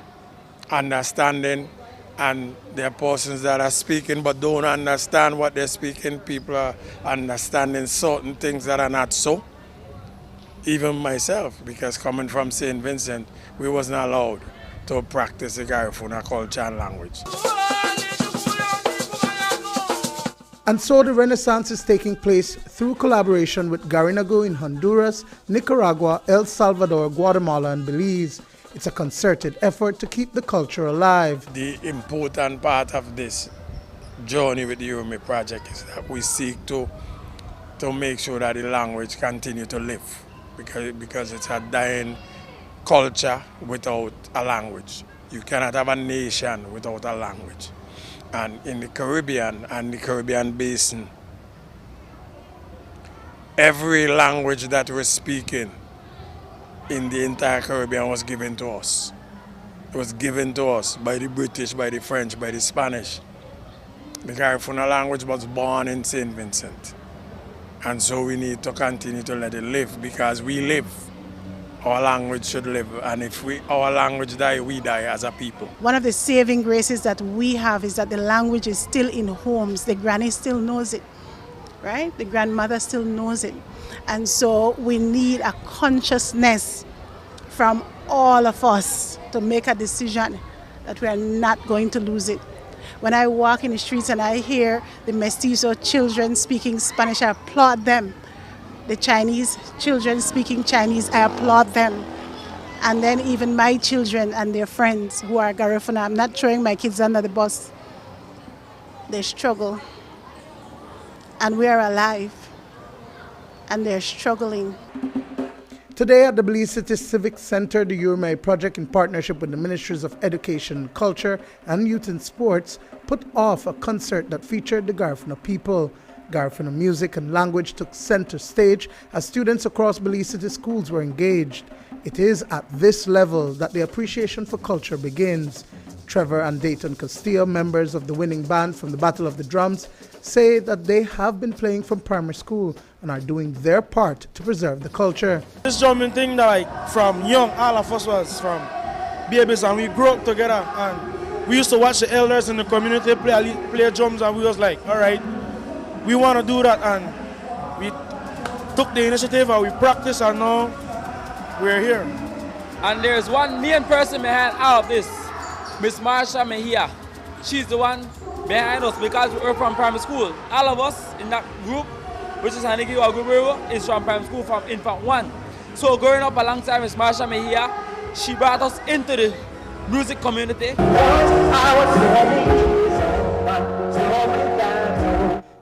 understanding, and there are persons that are speaking but don't understand what they're speaking. People are understanding certain things that are not so. Even myself, because coming from St. Vincent, we wasn't allowed to practice the Garifuna culture and language. And so the Renaissance is taking place through collaboration with Garinagu in Honduras, Nicaragua, El Salvador, Guatemala, and Belize. It's a concerted effort to keep the culture alive. The important part of this journey with the Uramae project is that we seek to make sure that the language continue to live, because it's a dying culture without a language. You cannot have a nation without a language. And in the Caribbean and the Caribbean basin, every language that we're speaking in the entire Caribbean was given to us. It was given to us by the British, by the French, by the Spanish. The Garifuna language was born in St. Vincent. And so we need to continue to let it live, because we live. Our language should live, and if our language die, we die as a people. One of the saving graces that we have is that the language is still in homes. The granny still knows it, right? The grandmother still knows it. And so we need a consciousness from all of us to make a decision that we are not going to lose it. When I walk in the streets and I hear the mestizo children speaking Spanish, I applaud them. The Chinese children speaking Chinese, I applaud them. And then even my children and their friends who are Garifuna, I'm not throwing my kids under the bus. They struggle. And we are alive. And they're struggling. Today at the Belize City Civic Center, the Uramae project, in partnership with the Ministries of Education, Culture and Youth and Sports, put off a concert that featured the Garifuna people. Garifuna music and language took center stage as students across Belize City schools were engaged. It is at this level that the appreciation for culture begins. Trevor and Dayton Castillo, members of the winning band from the Battle of the Drums, say that they have been playing from primary school and are doing their part to preserve the culture. This drumming thing that, like, from young, all of us was from babies, and we grew up together, and we used to watch the elders in the community play drums, and we was like, all right, we want to do that, and we took the initiative and we practiced, and now we're here. And there's one main person behind all of this, Miss Marsha Mejia. She's the one behind us because we're from primary school. All of us in that group, which is Haniki Wagubero, is from primary school from infant 1. So growing up alongside Miss Marsha Mejia, she brought us into the music community.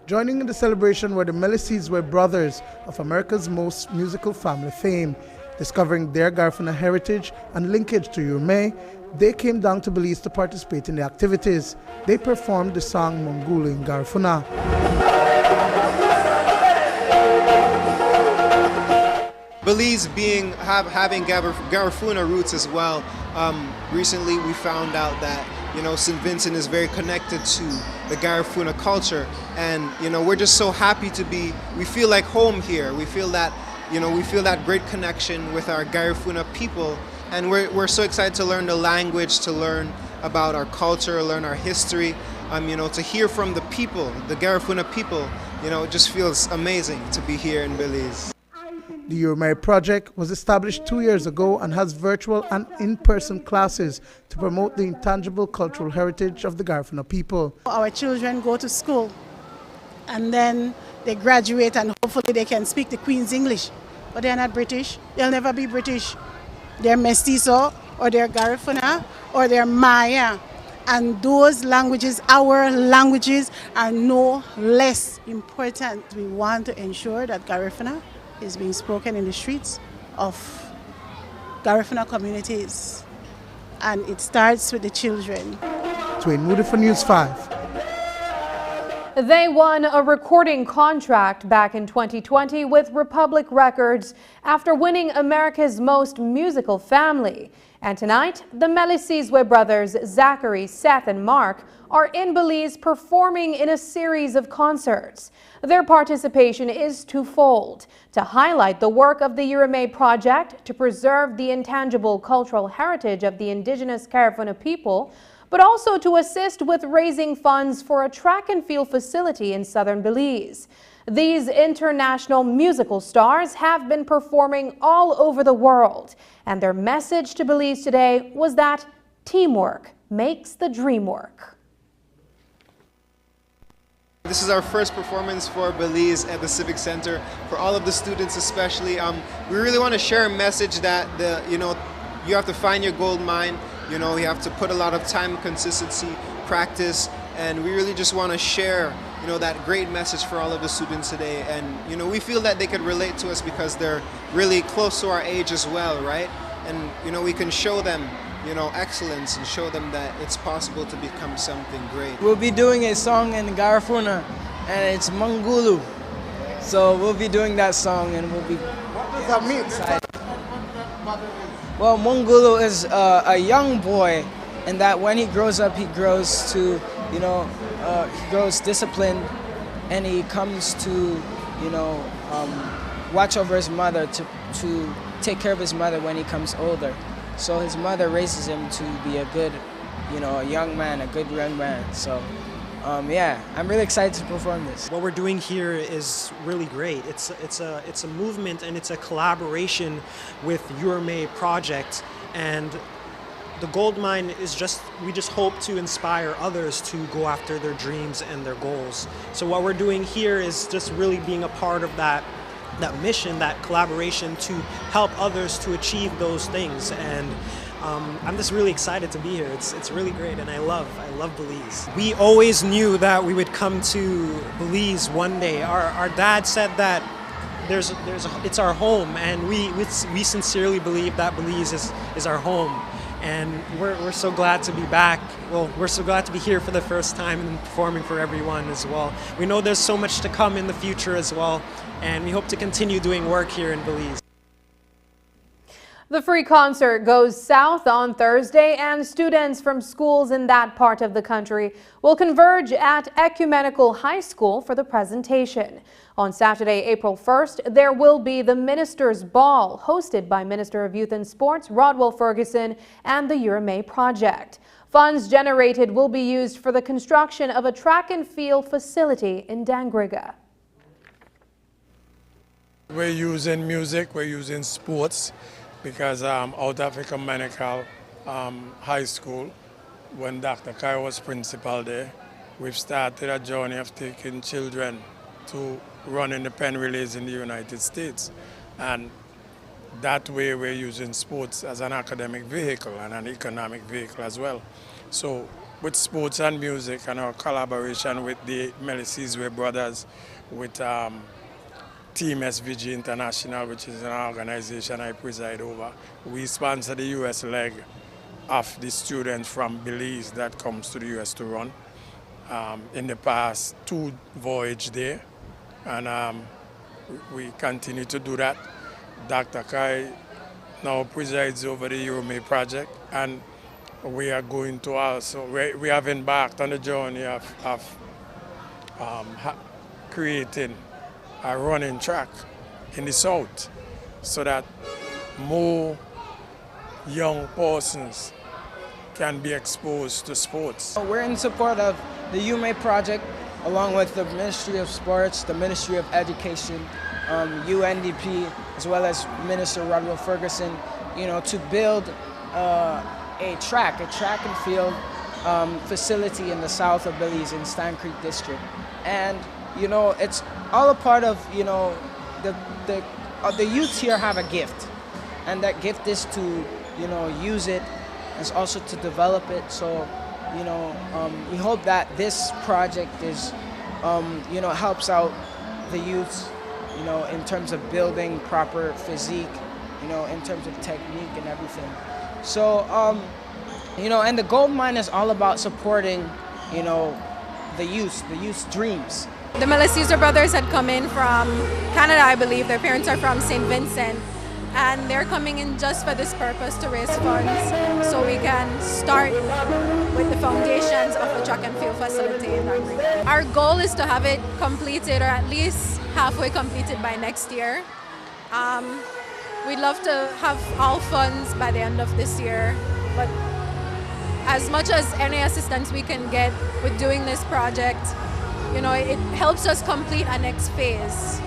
Joining in the celebration were the Melices were brothers of America's most musical family fame. Discovering their Garifuna heritage and linkage to Uramae, they came down to Belize to participate in the activities. They performed the song Mongulu in Garifuna. Belize having Garifuna roots as well, recently we found out that St. Vincent is very connected to the Garifuna culture, and we're just so happy to be. We feel like home here. We feel that great connection with our Garifuna people, and we're so excited to learn the language, to learn about our culture, learn our history. To hear from the people, the Garifuna people, it just feels amazing to be here in Belize. The Uramae project was established 2 years ago and has virtual and in-person classes to promote the intangible cultural heritage of the Garifuna people. Our children go to school and then they graduate and hopefully they can speak the Queen's English. But they're not British. They'll never be British. They're Mestizo, or they're Garifuna, or they're Maya. And those languages, our languages, are no less important. We want to ensure that Garifuna is being spoken in the streets of Garifuna communities. And it starts with the children. Twain Moody for News 5. They won a recording contract back in 2020 with Republic Records after winning America's Most Musical Family. And tonight, the Melisizwe brothers, Zachary, Seth, and Mark, are in Belize performing in a series of concerts. Their participation is twofold: to highlight the work of the Uramae project to preserve the intangible cultural heritage of the indigenous Garifuna people, but also to assist with raising funds for a track and field facility in southern Belize. These international musical stars have been performing all over the world, and their message to Belize today was that teamwork makes the dream work. This is our first performance for Belize at the Civic Center, for all of the students especially. We really want to share a message that you have to find your gold mine. You have to put a lot of time, consistency, practice, and we really just want to share that great message for all of the students today. And we feel that they could relate to us because they're really close to our age as well, right? And we can show them excellence and show them that it's possible to become something great. We'll be doing a song in Garifuna, and it's Mangulu. So we'll be doing that song, and we'll be. What does that mean? Well, Mangulu is a young boy, and that when he grows up, he grows to, he grows disciplined, and he comes to, watch over his mother, to take care of his mother when he comes older. So his mother raises him to be a good, a young man, a good young man. So, yeah, I'm really excited to perform this. What we're doing here is really great. It's a movement, and it's a collaboration with Uramae project, and the gold mine is we just hope to inspire others to go after their dreams and their goals. So what we're doing here is just really being a part of that mission, that collaboration to help others to achieve those things. And I'm just really excited to be here. It's really great, and I love Belize. We always knew that we would come to Belize one day. Our dad said that it's our home, and we sincerely believe that Belize is our home. And we're so glad to be back. Well, we're so glad to be here for the first time and performing for everyone as well. We know there's so much to come in the future as well, and we hope to continue doing work here in Belize. The free concert goes south on Thursday, and students from schools in that part of the country will converge at Ecumenical High School for the presentation. On Saturday, April 1st, there will be the Minister's Ball, hosted by Minister of Youth and Sports Rodwell Ferguson and the Uramae project. Funds generated will be used for the construction of a track and field facility in Dangriga. We're using music, we're using sports, because out of Ecumenical High School, when Dr. Kai was principal there, we've started a journey of taking children to run in the pen relays in the United States. And that way we're using sports as an academic vehicle and an economic vehicle as well. So with sports and music and our collaboration with the Melisizwe brothers, with Team SVG International, which is an organization I preside over, we sponsor the U.S. leg of the students from Belize that comes to the U.S. to run. In the past, 2 voyages there, and we continue to do that. Dr. Kai now presides over the Uramae project, and we are going to also, we have embarked on the journey of creating a running track in the south so that more young persons can be exposed to sports. We're in support of the Uramae project along with the Ministry of Sports, the Ministry of Education, UNDP, as well as Minister Rodwell Ferguson, to build a track and field facility in the south of Belize in Stan Creek District. And, it's all a part of, the youths here have a gift. And that gift is to, use it, and also to develop it. So, we hope that this project is, helps out the youths, in terms of building proper physique, in terms of technique and everything. So, and the gold mine is all about supporting, the youth's dreams. The Malasuza brothers had come in from Canada, I believe. Their parents are from St. Vincent. And they're coming in just for this purpose, to raise funds so we can start with the foundations of the track and field facility in that region. Our goal is to have it completed, or at least halfway completed, by next year. We'd love to have all funds by the end of this year, but as much as any assistance we can get with doing this project, it helps us complete our next phase,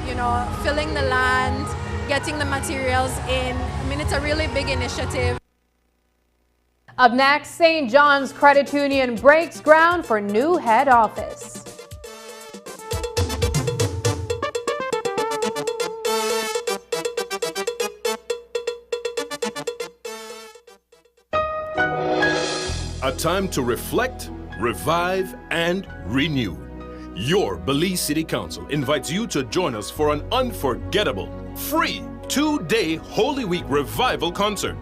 filling the land, getting the materials in. I mean, it's a really big initiative. Up next, St. John's Credit Union breaks ground for new head office. A time to reflect, revive, and renew. Your Belize City Council invites you to join us for an unforgettable, free 2-day Holy Week revival concert.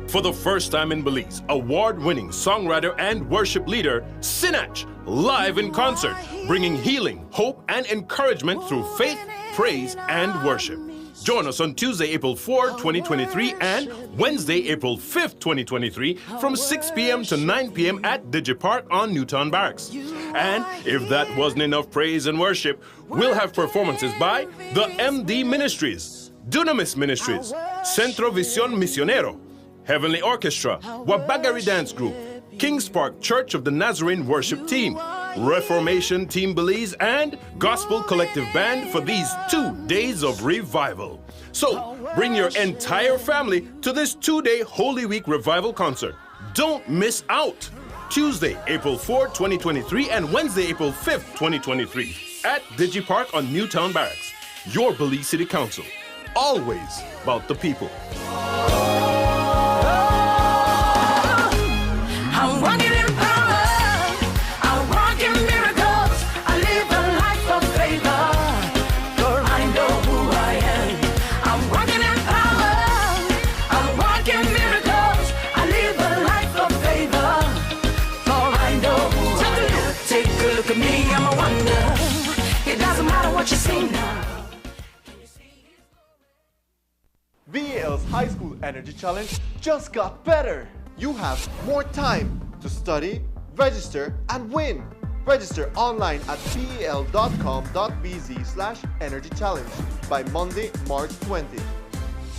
For the first time in Belize, award-winning songwriter and worship leader Sinach live in concert, bringing healing, hope, and encouragement through faith, praise, and worship. Join us on Tuesday, April 4, 2023 and Wednesday, April 5, 2023 from 6 p.m. to 9 p.m. at DigiPark on Newtown Barracks. And if that wasn't enough praise and worship, we'll have performances by the MD Ministries, Dunamis Ministries, Centro Visión Misionero, Heavenly Orchestra, Wabagari Dance Group, Kings Park Church of the Nazarene Worship Team, Reformation Team Belize, and Gospel Collective Band for these 2 days of revival. So, bring your entire family to this 2-day Holy Week revival concert. Don't miss out! Tuesday, April 4, 2023 and Wednesday, April 5, 2023 at DigiPark on Newtown Barracks. Your Belize City Council. Always about the people. I'm walking in power, I walk in miracles, I live a life of favor, for I know who I am. I'm walking in power, I'm walking miracles, I live a life of favor, for I know who I am. Take a look at me, I'm a wonder, it doesn't matter what you see now. BEL's High School Energy Challenge just got better. You have more time to study, register, and win. Register online at bel.com.bz/energy challenge by Monday, March 20th.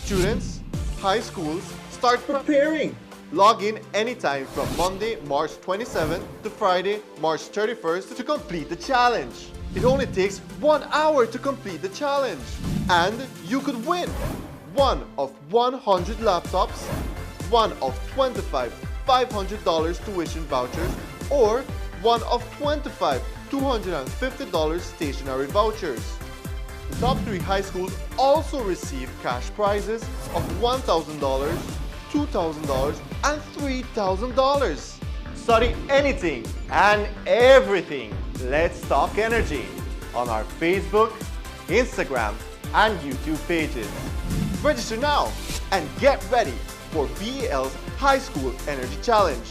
Students, high schools, start preparing. Log in anytime from Monday, March 27th to Friday, March 31st to complete the challenge. It only takes 1 hour to complete the challenge. And you could win one of 100 laptops, one of 25 $500 tuition vouchers, or one of 25 $250 stationery vouchers. The top 3 high schools also receive cash prizes of $1,000, $2,000, and $3,000. Study anything and everything. Let's Talk Energy on our Facebook, Instagram, and YouTube pages. Register now and get ready for BEL's High School Energy Challenge.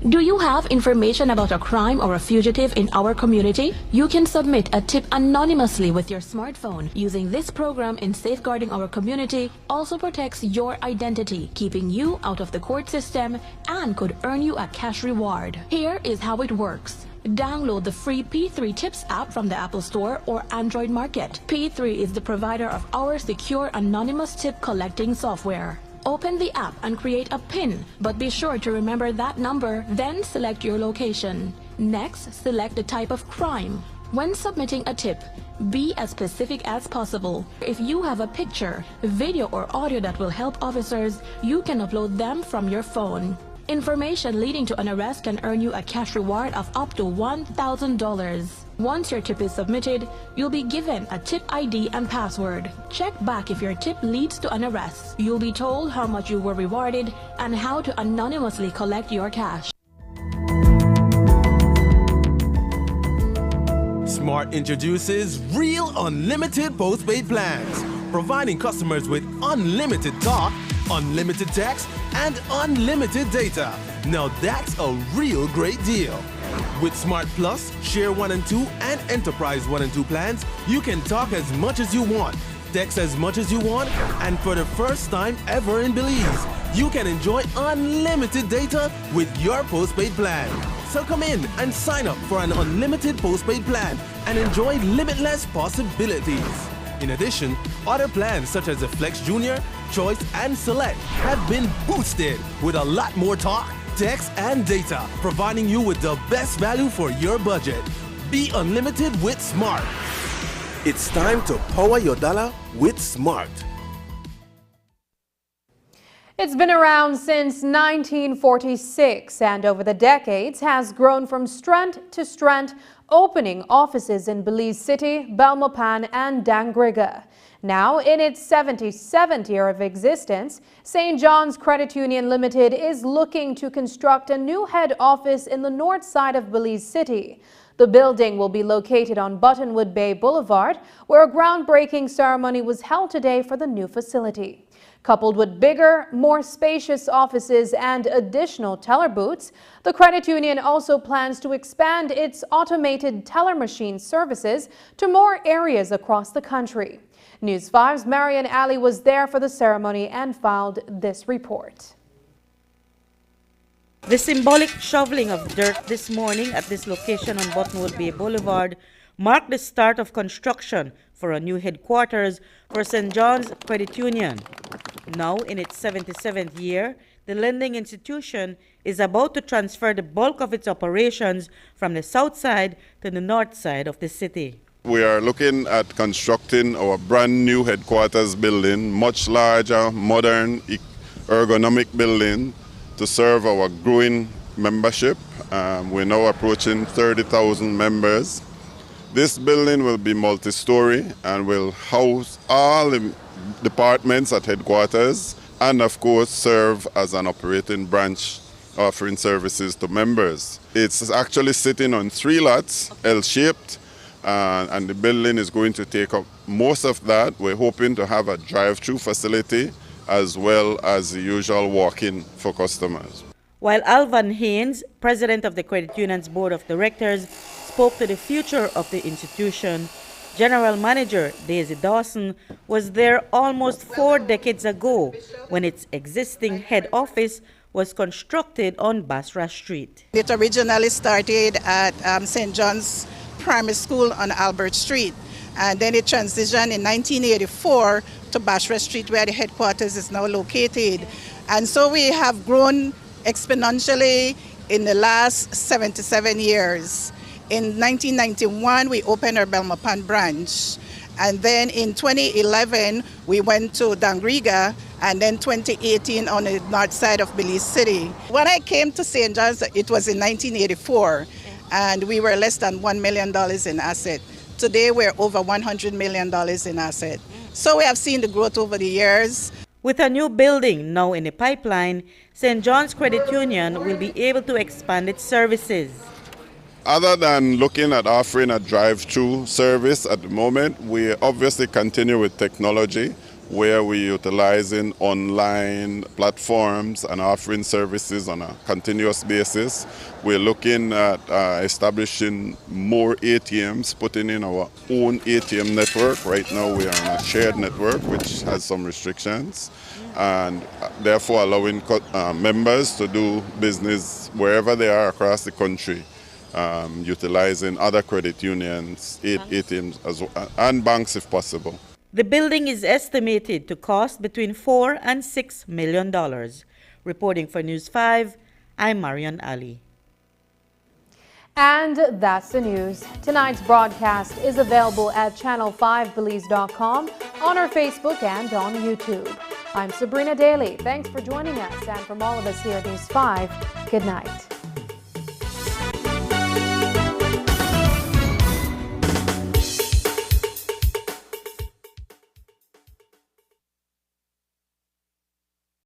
Do you have information about a crime or a fugitive in our community? You can submit a tip anonymously with your smartphone. Using this program in safeguarding our community also protects your identity, keeping you out of the court system, and could earn you a cash reward. Here is how it works. Download the free P3 Tips app from the Apple Store or Android Market. P3 is the provider of our secure anonymous tip collecting software. Open the app and create a PIN, but be sure to remember that number, then select your location. Next, select the type of crime. When submitting a tip, be as specific as possible. If you have a picture, video or audio that will help officers, you can upload them from your phone. Information leading to an arrest can earn you a cash reward of up to $1,000. Once your tip is submitted, you'll be given a tip ID and password. Check back if your tip leads to an arrest. You'll be told how much you were rewarded and how to anonymously collect your cash. Smart introduces Real Unlimited Postpaid Plans, providing customers with unlimited talk, unlimited text, and unlimited data. Now that's a real great deal. With Smart Plus, Share 1 and 2, and Enterprise 1 and 2 plans, you can talk as much as you want, text as much as you want, and for the first time ever in Belize, you can enjoy unlimited data with your postpaid plan. So come in and sign up for an unlimited postpaid plan and enjoy limitless possibilities. In addition, other plans such as the Flex Junior, Choice, and Select have been boosted with a lot more talk, text, and data, providing you with the best value for your budget. Be unlimited with Smart. It's time to power your dollar with Smart. It's been around since 1946 and over the decades has grown from strength to strength, opening offices in Belize City, Belmopan, and Dangriga. Now, in its 77th year of existence, St. John's Credit Union Limited is looking to construct a new head office in the north side of Belize City. The building will be located on Buttonwood Bay Boulevard, where a groundbreaking ceremony was held today for the new facility. Coupled with bigger, more spacious offices and additional teller booths, the credit union also plans to expand its automated teller machine services to more areas across the country. News 5's Marian Ali was there for the ceremony and filed this report. The symbolic shoveling of dirt this morning at this location on Buttonwood Bay Boulevard marked the start of construction for a new headquarters for St. John's Credit Union. Now in its 77th year, the lending institution is about to transfer the bulk of its operations from the south side to the north side of the city. We are looking at constructing our brand new headquarters building, much larger, modern, ergonomic building to serve our growing membership. We're now approaching 30,000 members. This building will be multi-story and will house all the departments at headquarters and of course serve as an operating branch offering services to members. It's actually sitting on 3 lots, L-shaped, and the building is going to take up most of that. We're hoping to have a drive-through facility as well as the usual walk-in for customers. While Alvan Haynes, president of the credit union's board of directors, spoke to the future of the institution, General Manager Daisy Dawson was there almost 4 decades ago when its existing head office was constructed on Basra Street. It originally started at St. John's Primary School on Albert Street, and then it transitioned in 1984 to Basra Street, where the headquarters is now located. And so we have grown exponentially in the last 77 years. In 1991, we opened our Belmopan branch. And then in 2011, we went to Dangriga, and then 2018 on the north side of Belize City. When I came to St. John's, it was in 1984, and we were less than $1 million in asset. Today, we're over $100 million in asset. So we have seen the growth over the years. With a new building now in the pipeline, St. John's Credit Union will be able to expand its services. Other than looking at offering a drive-through service at the moment, we obviously continue with technology. where we're utilizing online platforms and offering services on a continuous basis. We're looking at establishing more ATMs, putting in our own ATM network. Right now we are on a shared network which has some restrictions, and therefore allowing members to do business wherever they are across the country, utilizing other credit unions, ATMs and banks if possible. The building is estimated to cost between $4 and $6 million. Reporting for News 5, I'm Marian Ali. And that's the news. Tonight's broadcast is available at channel5belize.com, on our Facebook and on YouTube. I'm Sabrina Daly. Thanks for joining us, and from all of us here at News 5, good night.